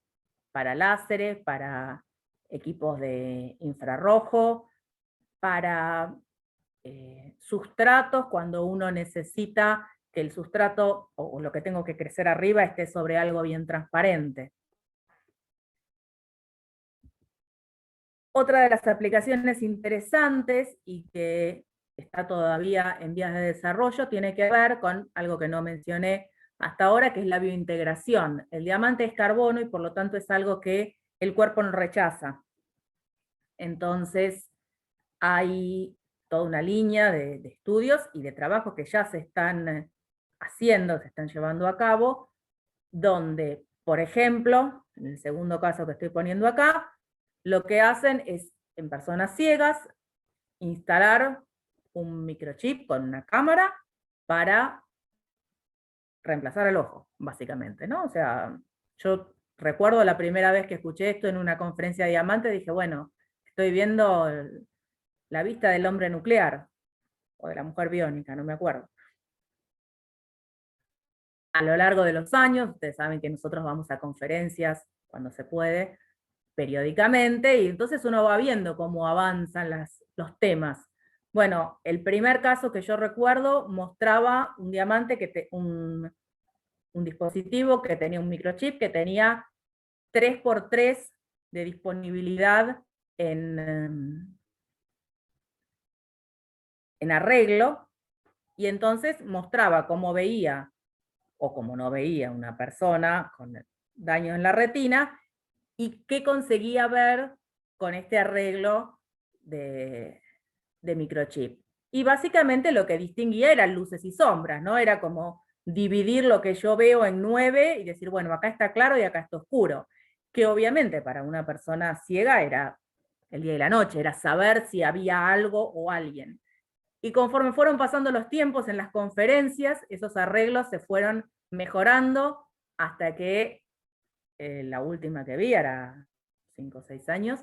para láseres, para equipos de infrarrojo, para sustratos, cuando uno necesita que el sustrato o lo que tengo que crecer arriba esté sobre algo bien transparente. Otra de las aplicaciones interesantes y que está todavía en vías de desarrollo tiene que ver con algo que no mencioné hasta ahora, que es la biointegración. El diamante es carbono y por lo tanto es algo que el cuerpo no rechaza. Entonces hay toda una línea de estudios y de trabajos que ya se están haciendo, se están llevando a cabo, donde, por ejemplo, en el segundo caso que estoy poniendo acá, lo que hacen es, en personas ciegas, instalar un microchip con una cámara para reemplazar el ojo, básicamente, ¿no? O sea, yo recuerdo la primera vez que escuché esto en una conferencia de diamante, dije, bueno, estoy viendo la vista del hombre nuclear, o de la mujer biónica, no me acuerdo. A lo largo de los años, ustedes saben que nosotros vamos a conferencias cuando se puede, periódicamente, y entonces uno va viendo cómo avanzan los temas. Bueno, el primer caso que yo recuerdo mostraba un diamante, un dispositivo que tenía un microchip que tenía 3x3 de disponibilidad en arreglo, y entonces mostraba cómo veía, o cómo no veía una persona con daño en la retina, y qué conseguía ver con este arreglo de microchip. Y básicamente lo que distinguía eran luces y sombras, ¿no? Era como dividir lo que yo veo en 9 y decir, bueno, acá está claro y acá está oscuro. Que obviamente para una persona ciega era el día y la noche, era saber si había algo o alguien. Y conforme fueron pasando los tiempos en las conferencias, esos arreglos se fueron mejorando hasta que la última que vi, era 5 o 6 años,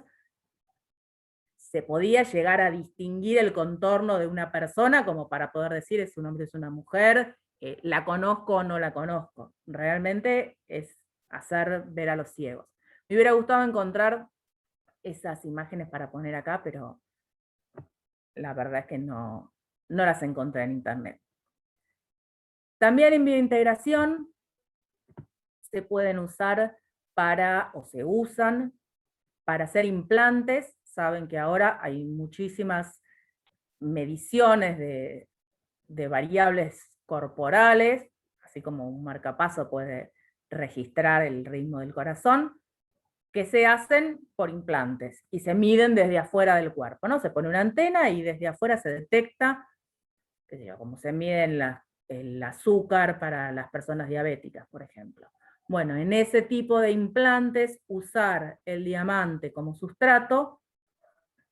se podía llegar a distinguir el contorno de una persona como para poder decir es un hombre, es una mujer, la conozco o no la conozco. Realmente es hacer ver a los ciegos. Me hubiera gustado encontrar esas imágenes para poner acá, pero la verdad es que no las encontré en internet. También en biointegración se pueden usar o se usan para hacer implantes. Saben que ahora hay muchísimas mediciones de variables corporales, así como un marcapaso puede registrar el ritmo del corazón, que se hacen por implantes y se miden desde afuera del cuerpo, ¿no? Se pone una antena y desde afuera se detecta, como se mide el azúcar para las personas diabéticas, por ejemplo. Bueno, en ese tipo de implantes, usar el diamante como sustrato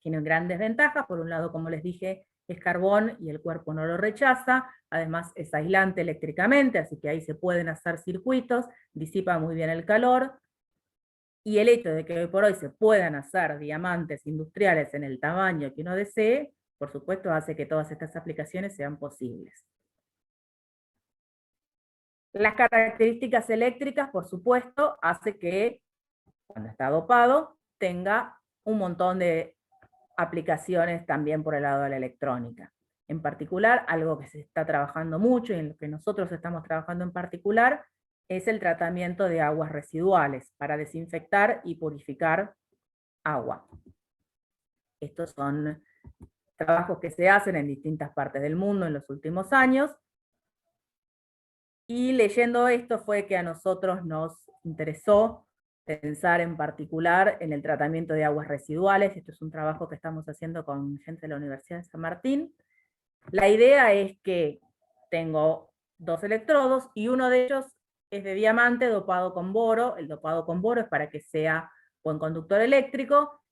tiene grandes ventajas. Por un lado, como les dije, es carbón y el cuerpo no lo rechaza. Además, es aislante eléctricamente, así que ahí se pueden hacer circuitos, disipa muy bien el calor. Y el hecho de que hoy por hoy se puedan hacer diamantes industriales en el tamaño que uno desee, por supuesto, hace que todas estas aplicaciones sean posibles. Las características eléctricas, por supuesto, hace que cuando está dopado tenga un montón de aplicaciones también por el lado de la electrónica. En particular, algo que se está trabajando mucho y en lo que nosotros estamos trabajando en particular es el tratamiento de aguas residuales para desinfectar y purificar agua. Estos son trabajos que se hacen en distintas partes del mundo en los últimos años. Y leyendo esto fue que a nosotros nos interesó pensar en particular en el tratamiento de aguas residuales. Esto es un trabajo que estamos haciendo con gente de la Universidad de San Martín. La idea es que tengo 2 electrodos y uno de ellos es de diamante dopado con boro. El dopado con boro es para que sea buen conductor eléctrico.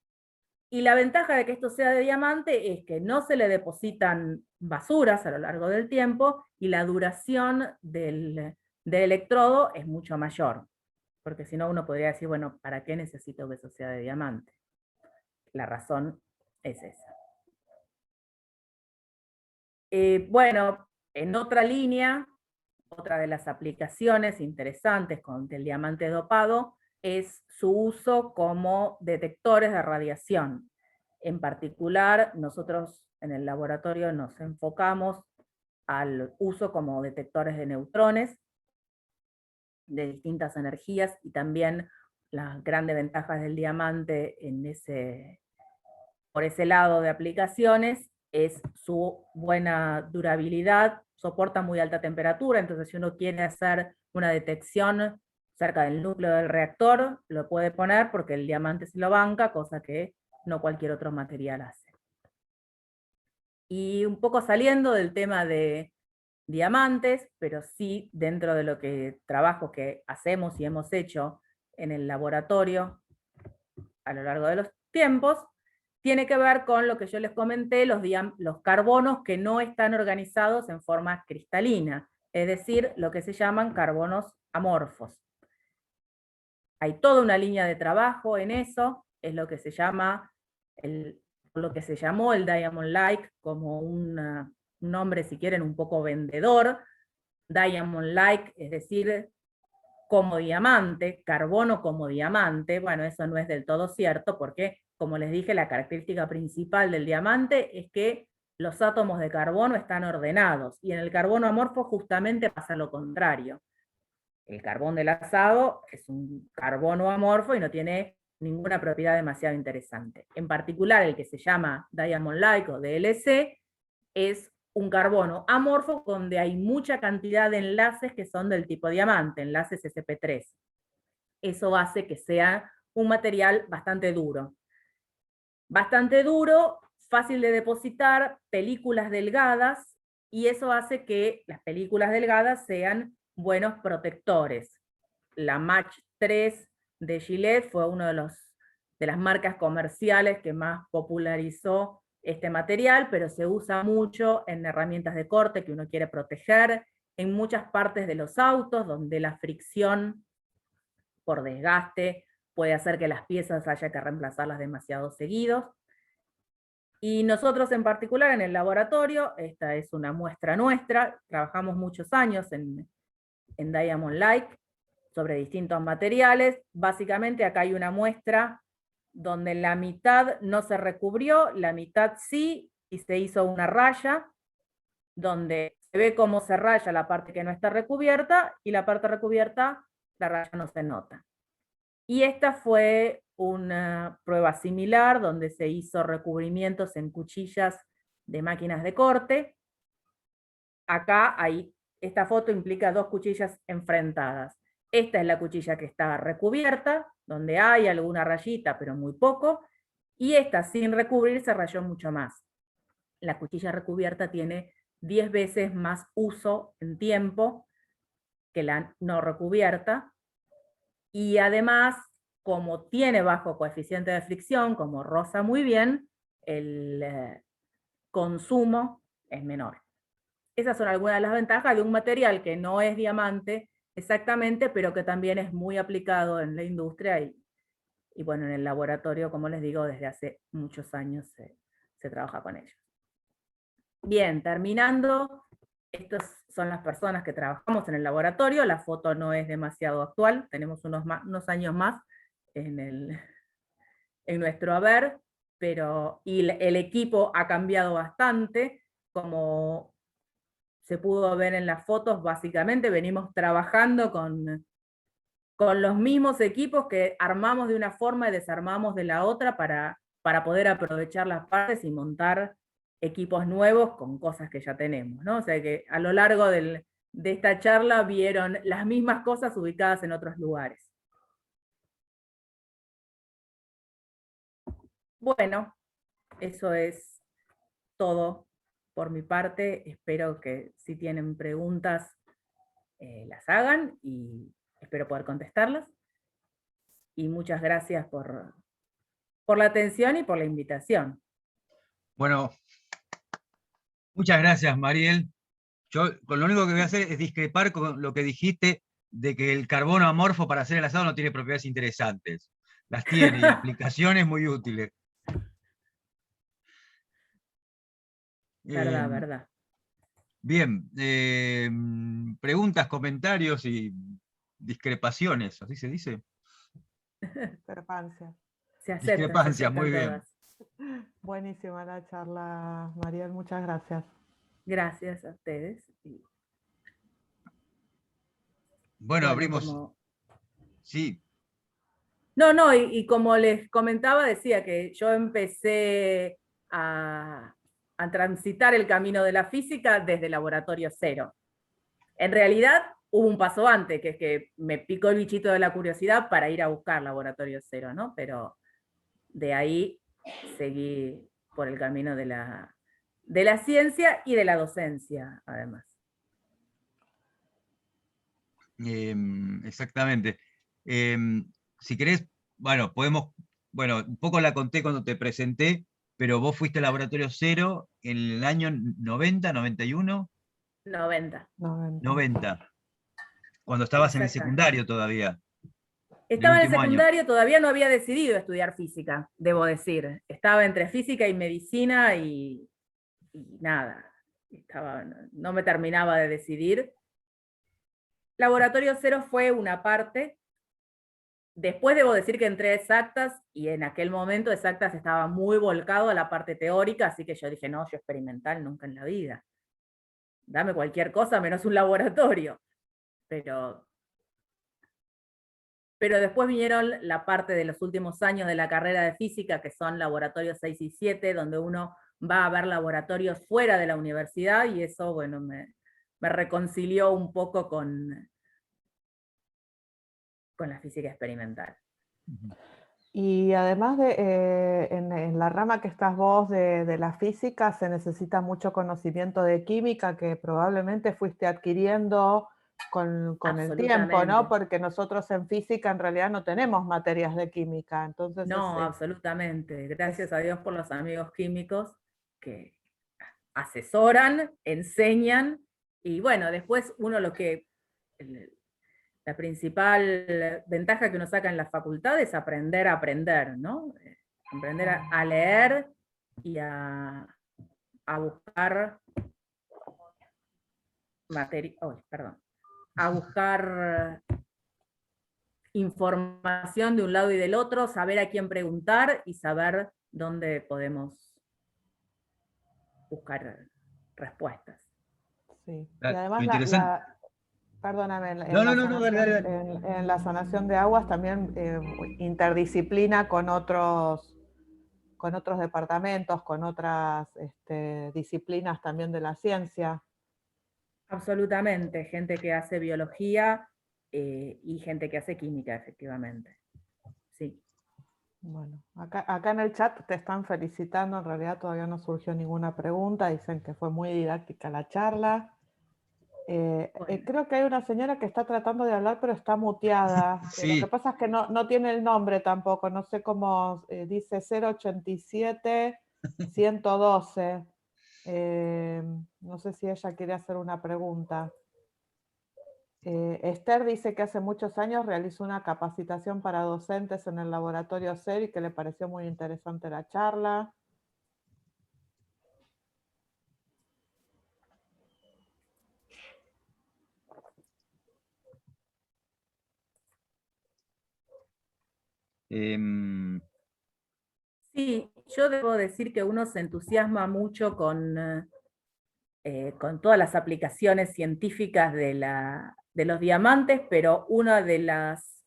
Y la ventaja de que esto sea de diamante es que no se le depositan basuras a lo largo del tiempo y la duración del electrodo es mucho mayor. Porque si no uno podría decir, bueno, ¿para qué necesito que eso sea de diamante? La razón es esa. Bueno, en otra línea, otra de las aplicaciones interesantes con el diamante dopado es su uso como detectores de radiación. En particular, nosotros en el laboratorio nos enfocamos al uso como detectores de neutrones de distintas energías, y también las grandes ventajas del diamante por ese lado de aplicaciones es su buena durabilidad, soporta muy alta temperatura. Entonces si uno quiere hacer una detección cerca del núcleo del reactor, lo puede poner porque el diamante se lo banca, cosa que no cualquier otro material hace. Y un poco saliendo del tema de diamantes, pero sí dentro de lo que trabajo que hacemos y hemos hecho en el laboratorio a lo largo de los tiempos, tiene que ver con lo que yo les comenté, los carbonos que no están organizados en forma cristalina, es decir, lo que se llaman carbonos amorfos. Hay toda una línea de trabajo en eso, es lo que se llama lo que se llamó el Diamond-like, como un nombre, si quieren, un poco vendedor. Diamond-like, es decir, como diamante, carbono como diamante. Bueno, eso no es del todo cierto, porque, como les dije, la característica principal del diamante es que los átomos de carbono están ordenados, y en el carbono amorfo justamente pasa lo contrario. El carbón del asado es un carbono amorfo y no tiene ninguna propiedad demasiado interesante. En particular, el que se llama Diamond Like o DLC es un carbono amorfo donde hay mucha cantidad de enlaces que son del tipo diamante, enlaces sp3. Eso hace que sea un material bastante duro. Bastante duro, fácil de depositar, películas delgadas, y eso hace que las películas delgadas sean buenos protectores. La Match 3 de Gillette fue una de las marcas comerciales que más popularizó este material, pero se usa mucho en herramientas de corte que uno quiere proteger, en muchas partes de los autos, donde la fricción por desgaste puede hacer que las piezas haya que reemplazarlas demasiado seguidos. Y nosotros en particular en el laboratorio, esta es una muestra nuestra, trabajamos muchos años en Diamond Like sobre distintos materiales. Básicamente acá hay una muestra donde la mitad no se recubrió, la mitad sí, y se hizo una raya, donde se ve cómo se raya la parte que no está recubierta, y la parte recubierta, la raya no se nota. Y esta fue una prueba similar, donde se hizo recubrimientos en cuchillas de máquinas de corte. Acá esta foto implica dos cuchillas enfrentadas. Esta es la cuchilla que está recubierta, donde hay alguna rayita, pero muy poco, y esta sin recubrir se rayó mucho más. La cuchilla recubierta tiene 10 veces más uso en tiempo que la no recubierta, y además, como tiene bajo coeficiente de fricción, como roza muy bien, el consumo es menor. Esas son algunas de las ventajas de un material que no es diamante exactamente, pero que también es muy aplicado en la industria y bueno, en el laboratorio, como les digo, desde hace muchos años se trabaja con ellos. Bien, terminando, estas son las personas que trabajamos en el laboratorio. La foto no es demasiado actual, tenemos unos años más en nuestro haber, y el equipo ha cambiado bastante. Como se pudo ver en las fotos, básicamente venimos trabajando con los mismos equipos que armamos de una forma y desarmamos de la otra para poder aprovechar las partes y montar equipos nuevos con cosas que ya tenemos, ¿no? O sea que a lo largo de esta charla vieron las mismas cosas ubicadas en otros lugares. Bueno, eso es todo por mi parte. Espero que si tienen preguntas las hagan y espero poder contestarlas. Y muchas gracias por la atención y por la invitación. Bueno, muchas gracias, Mariel. Yo lo único que voy a hacer es discrepar con lo que dijiste de que el carbono amorfo para hacer el asado no tiene propiedades interesantes. Las tiene y aplicaciones muy útiles. Verdad, verdad. Bien, preguntas, comentarios y discrepaciones, ¿así se dice? Discrepancia. Se Discrepancias, muy bien. todas. Buenísima la charla, Mariel, muchas gracias. Gracias a ustedes. Bueno, abrimos. Sí. No, y como les comentaba, decía que yo empecé a transitar el camino de la física desde Laboratorio Cero. En realidad hubo un paso antes, que es que me picó el bichito de la curiosidad para ir a buscar Laboratorio Cero, ¿no? Pero de ahí seguí por el camino de la ciencia y de la docencia, además. Exactamente. Si querés, bueno, un poco la conté cuando te presenté, pero vos fuiste al Laboratorio Cero en el año 90, 91. 90. Cuando estabas en el secundario todavía. Estaba en el secundario, todavía no había decidido estudiar física, debo decir. Estaba entre física y medicina y nada, no me terminaba de decidir. Laboratorio Cero fue una parte. Después debo decir que entré a Exactas y en aquel momento Exactas estaba muy volcado a la parte teórica, así que yo dije, no, yo experimental nunca en la vida. Dame cualquier cosa menos un laboratorio. Pero pero después vinieron la parte de los últimos años de la carrera de física, que son laboratorios 6 y 7, donde uno va a ver laboratorios fuera de la universidad, y eso, bueno, me reconcilió un poco con la física experimental. Y además en la rama que estás vos de la física, se necesita mucho conocimiento de química que probablemente fuiste adquiriendo con el tiempo, ¿no? Porque nosotros en física en realidad no tenemos materias de química. Entonces no, absolutamente. Gracias a Dios por los amigos químicos que asesoran, enseñan, y bueno, después uno la principal ventaja que uno saca en la facultad es aprender a aprender, ¿no? Aprender a leer y a buscar a buscar información de un lado y del otro, saber a quién preguntar y saber dónde podemos buscar respuestas. Sí, y además perdóname, en la sanación de aguas también interdisciplina con otros departamentos, con otras disciplinas también de la ciencia. Absolutamente, gente que hace biología y gente que hace química, efectivamente. Sí. Bueno, acá en el chat te están felicitando, en realidad todavía no surgió ninguna pregunta, dicen que fue muy didáctica la charla. Bueno. Creo que hay una señora que está tratando de hablar, pero está muteada. Sí. Lo que pasa es que no tiene el nombre tampoco, no sé cómo, dice 087 112. No sé si ella quiere hacer una pregunta. Esther dice que hace muchos años realizó una capacitación para docentes en el laboratorio CER y que le pareció muy interesante la charla. Sí, yo debo decir que uno se entusiasma mucho con todas las aplicaciones científicas de los diamantes, pero una de las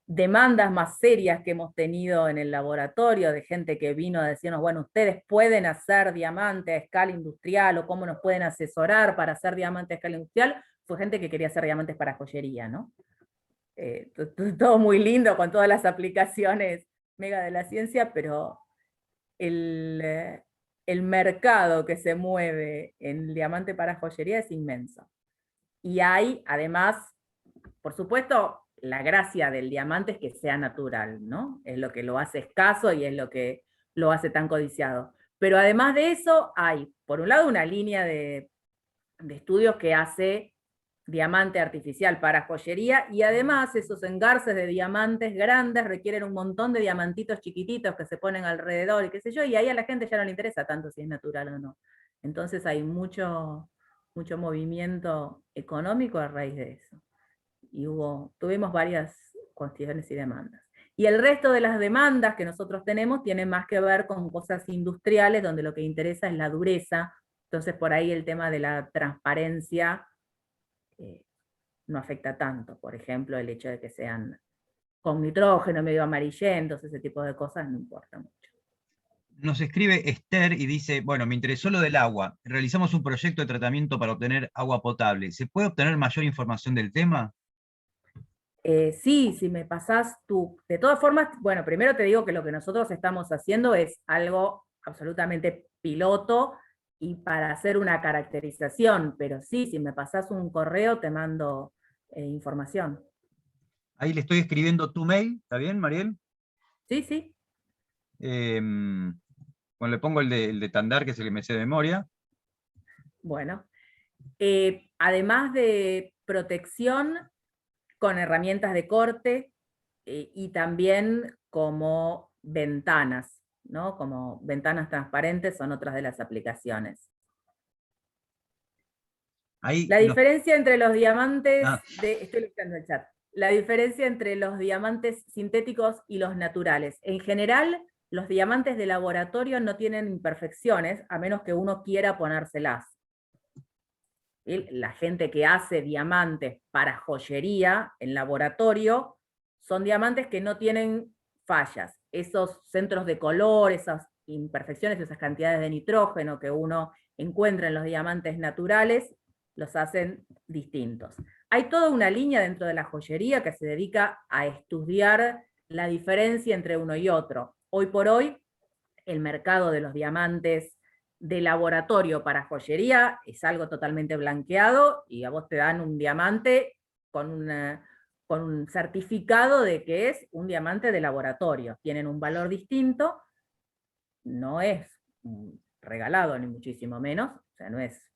demandas más serias que hemos tenido en el laboratorio, de gente que vino a decirnos, bueno, ustedes pueden hacer diamante a escala industrial, o cómo nos pueden asesorar para hacer diamante a escala industrial, fue gente que quería hacer diamantes para joyería, ¿no? Todo muy lindo con todas las aplicaciones mega de la ciencia, pero el mercado que se mueve en diamante para joyería es inmenso. Y hay, además, por supuesto, la gracia del diamante es que sea natural, ¿no? Es lo que lo hace escaso y es lo que lo hace tan codiciado. Pero además de eso, hay, por un lado, una línea de estudios que hace diamante artificial para joyería, y además esos engarces de diamantes grandes requieren un montón de diamantitos chiquititos que se ponen alrededor y qué sé yo, y ahí a la gente ya no le interesa tanto si es natural o no. Entonces hay mucho movimiento económico a raíz de eso. Y tuvimos varias cuestiones y demandas. Y el resto de las demandas que nosotros tenemos tienen más que ver con cosas industriales, donde lo que interesa es la dureza. Entonces por ahí el tema de la transparencia no afecta tanto. Por ejemplo, el hecho de que sean con nitrógeno, medio amarillentos, ese tipo de cosas no importa mucho. Nos escribe Esther y dice, bueno, me interesó lo del agua. Realizamos un proyecto de tratamiento para obtener agua potable. ¿Se puede obtener mayor información del tema? Sí, si me pasás tú. De todas formas, bueno, primero te digo que lo que nosotros estamos haciendo es algo absolutamente piloto y para hacer una caracterización, pero sí, si me pasás un correo te mando información. Ahí le estoy escribiendo tu mail, ¿está bien, Mariel? Sí, sí. Bueno, le pongo el de Tandar, que es el que me sé de memoria. Bueno, además de protección con herramientas de corte y también como ventanas, ¿no? Como ventanas transparentes son otras de las aplicaciones. Ahí la diferencia entre los diamantes, estoy leyendo el chat, la diferencia entre los diamantes sintéticos y los naturales. En general, los diamantes de laboratorio no tienen imperfecciones, a menos que uno quiera ponérselas. La gente que hace diamantes para joyería en laboratorio son diamantes que no tienen fallas. Esos centros de color, esas imperfecciones, esas cantidades de nitrógeno que uno encuentra en los diamantes naturales, los hacen distintos. Hay toda una línea dentro de la joyería que se dedica a estudiar la diferencia entre uno y otro. Hoy por hoy, el mercado de los diamantes de laboratorio para joyería es algo totalmente blanqueado y a vos te dan un diamante con un certificado de que es un diamante de laboratorio. Tienen un valor distinto, no es regalado ni muchísimo menos, o sea, no es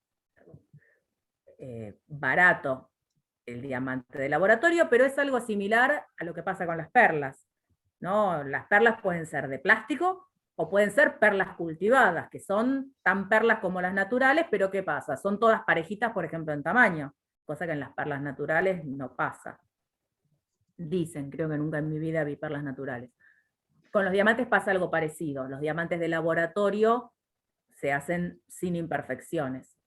barato el diamante de laboratorio, pero es algo similar a lo que pasa con las perlas, ¿no? Las perlas pueden ser de plástico o pueden ser perlas cultivadas, que son tan perlas como las naturales, pero ¿qué pasa? Son todas parejitas, por ejemplo, en tamaño, cosa que en las perlas naturales no pasa. Dicen, creo que nunca en mi vida vi perlas naturales. Con los diamantes pasa algo parecido. Los diamantes de laboratorio se hacen sin imperfecciones.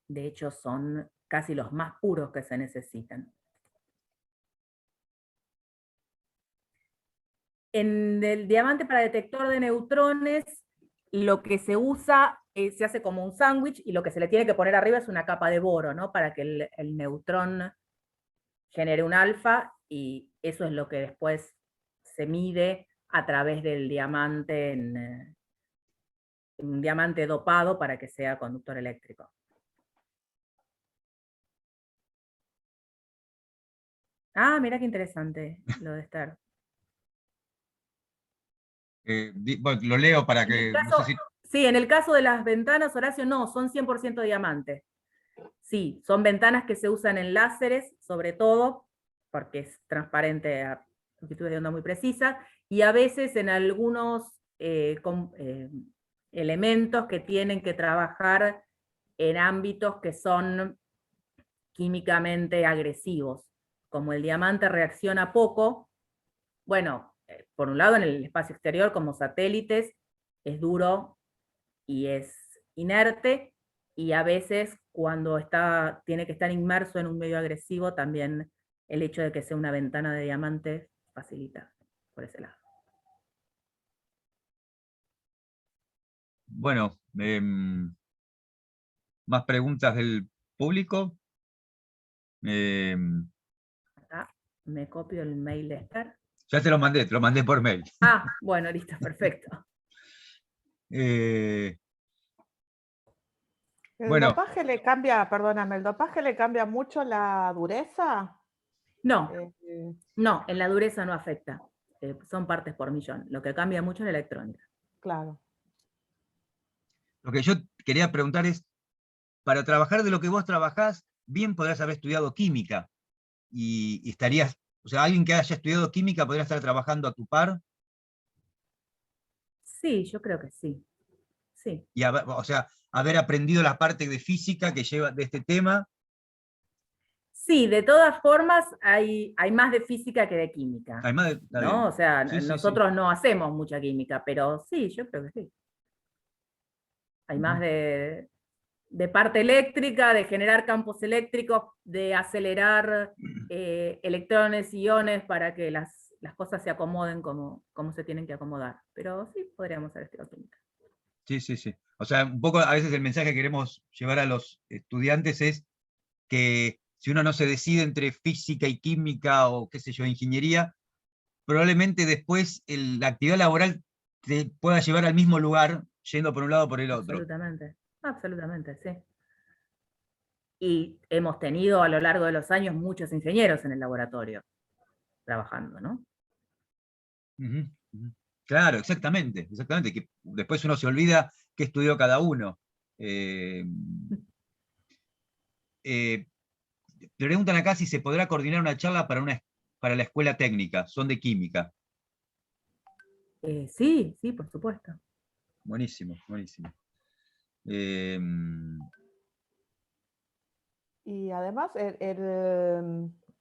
De hecho, son casi los más puros que se necesitan. En el diamante para detector de neutrones, lo que se usa, se hace como un sándwich, y lo que se le tiene que poner arriba es una capa de boro, ¿no? Para que el neutrón genere un alfa, y eso es lo que después se mide a través del diamante, en un diamante dopado para que sea conductor eléctrico. Ah, mira qué interesante lo de estar. Bueno, lo leo para que, no sé si... Sí, en el caso de las ventanas, Horacio, no, son 100% diamante. Sí, son ventanas que se usan en láseres, sobre todo, porque es transparente a longitudes de onda muy precisas, y a veces en algunos elementos que tienen que trabajar en ámbitos que son químicamente agresivos. Como el diamante reacciona poco, bueno, por un lado en el espacio exterior como satélites es duro y es inerte, y a veces cuando tiene que estar inmerso en un medio agresivo, también el hecho de que sea una ventana de diamante facilita por ese lado. Bueno, más preguntas del público. Acá me copio el mail de Esther. Ya te lo mandé por mail. Ah, bueno, listo, perfecto. ¿El Bueno, dopaje le cambia, perdóname, el dopaje le cambia mucho la dureza? No, no, en la dureza no afecta. Son partes por millón. Lo que cambia mucho es la electrónica. Claro. lo que yo quería preguntar es, para trabajar de lo que vos trabajás, bien podrás haber estudiado química y estarías, o sea, alguien que haya estudiado química podría estar trabajando a tu par. Sí, yo creo que sí. Sí. Y o sea, haber aprendido la parte de física que lleva de este tema. Sí, de todas formas hay más de física que de química, Además, está ¿no? bien. O sea, Sí, sí, nosotros no hacemos mucha química, pero sí, yo creo que sí. Hay más de parte eléctrica, de generar campos eléctricos, de acelerar electrones y iones para que las cosas se acomoden como se tienen que acomodar. Pero sí, podríamos hacer estereoquímica. Sí, sí, sí. O sea, un poco a veces el mensaje que queremos llevar a los estudiantes es que si uno no se decide entre física y química o qué sé yo, ingeniería, probablemente después la actividad laboral te pueda llevar al mismo lugar, yendo por un lado o por el otro. Absolutamente, absolutamente, sí. Y hemos tenido a lo largo de los años muchos ingenieros en el laboratorio trabajando, ¿no? Claro, exactamente, exactamente, que después uno se olvida qué estudió cada uno. Preguntan acá si se podrá coordinar una charla para la escuela técnica, son de química. Sí, sí, por supuesto. Buenísimo, buenísimo. Y además,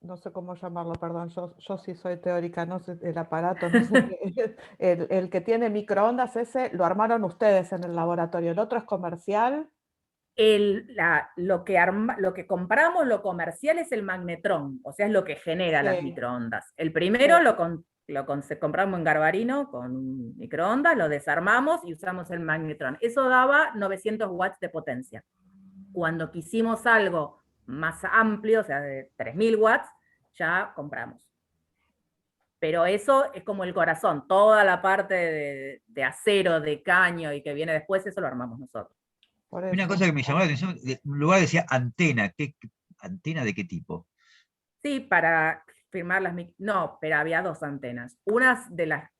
no sé cómo llamarlo, perdón, yo sí soy teórica, no sé, el aparato, no sé qué es, el que tiene microondas ese, lo armaron ustedes en el laboratorio, el otro es comercial. lo que compramos, lo comercial, es el magnetrón, o sea, es lo que genera las Sí. microondas. El primero Sí. compramos en Garbarino con microondas, lo desarmamos y usamos el magnetrón. Eso daba 900 watts de potencia. Cuando quisimos algo más amplio, o sea, de 3000 watts, ya compramos. Pero eso es como el corazón, toda la parte de acero, de caño y que viene después, eso lo armamos nosotros. Por Una eso. cosa que me llamó la atención, en un lugar decía antena. ¿Antena de qué tipo? Sí, para firmar no, pero había dos antenas. Unas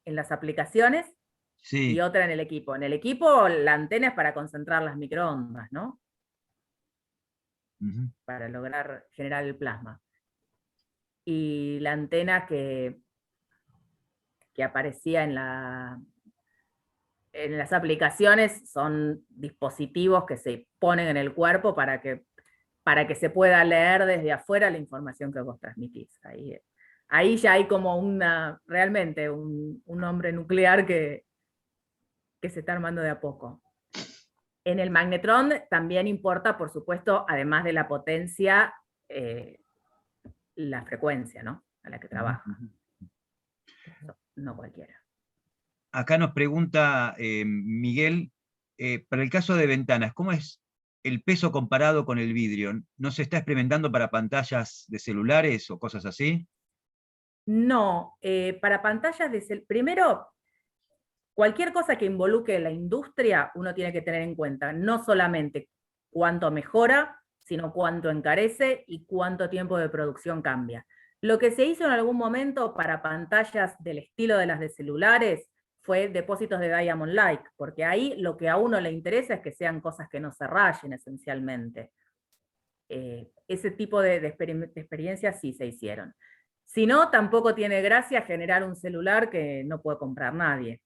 en las aplicaciones y Sí. otra en el equipo. En el equipo la antena es para concentrar las microondas, ¿no? Ujú. Para lograr generar el plasma. Y la antena que aparecía en las aplicaciones son dispositivos que se ponen en el cuerpo para que se pueda leer desde afuera la información que vos transmitís. Ahí ya hay como realmente un hombre nuclear que se está armando de a poco. En el magnetrón también importa, por supuesto, además de la potencia, la frecuencia, ¿no? A la que trabaja. Ujú. No cualquiera. Acá nos pregunta Miguel, para el caso de ventanas, ¿cómo es el peso comparado con el vidrio? ¿No se está experimentando para pantallas de celulares o cosas así? No, para pantallas primero, cualquier cosa que involucre la industria, uno tiene que tener en cuenta no solamente cuánto mejora, sino cuánto encarece y cuánto tiempo de producción cambia. Lo que se hizo en algún momento para pantallas del estilo de las de celulares fue depósitos de Diamond Like, porque ahí lo que a uno le interesa es que sean cosas que no se rayen esencialmente. Ese tipo de experiencias sí se hicieron. Si no, tampoco tiene gracia generar un celular que no puede comprar nadie.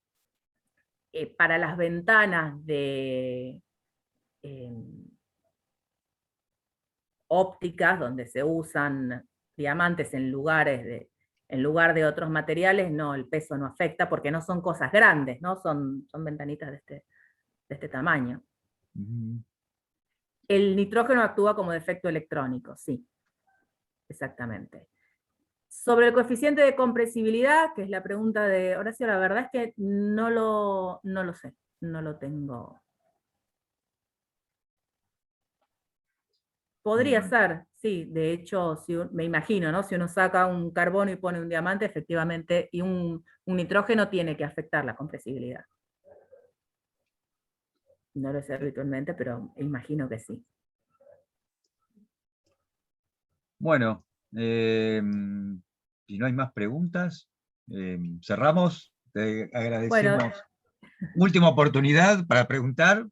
Para las ventanas de ópticas, donde se usan diamantes en lugar de otros materiales, no, el peso no afecta porque no son cosas grandes, ¿no? Son ventanitas de este tamaño. Ujú. El nitrógeno actúa como defecto electrónico, sí, exactamente. Sobre el coeficiente de compresibilidad, que es la pregunta de Horacio, la verdad es que no lo sé, no lo tengo. Podría Bueno. ser, sí, de hecho, me imagino, ¿no? Si uno saca un carbono y pone un diamante, efectivamente, y un nitrógeno tiene que afectar la compresibilidad. No lo sé habitualmente, pero imagino que sí. Bueno, si no hay más preguntas, cerramos. Te Bueno, agradecemos. Última oportunidad para preguntar,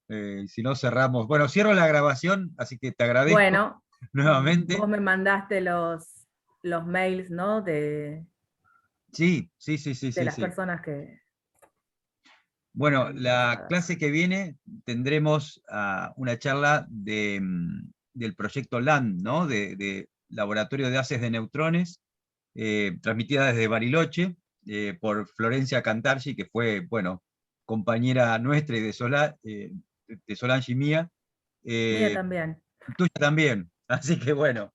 si no cerramos. Bueno, cierro la grabación, así que te agradezco bueno, vos nuevamente. me mandaste los mails, ¿no? Sí, sí, sí, sí, De sí, las sí. personas que Bueno, están la interesadas. clase que viene tendremos una charla del proyecto LAND, ¿no? De Laboratorio de Haces de Neutrones, transmitida desde Bariloche, por Florencia Cantargi, que fue, bueno, compañera nuestra y de Solange y mía. Mía Eh, también. Tuya también. Así que bueno,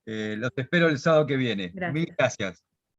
los espero el sábado que viene. Mil Gracias. gracias.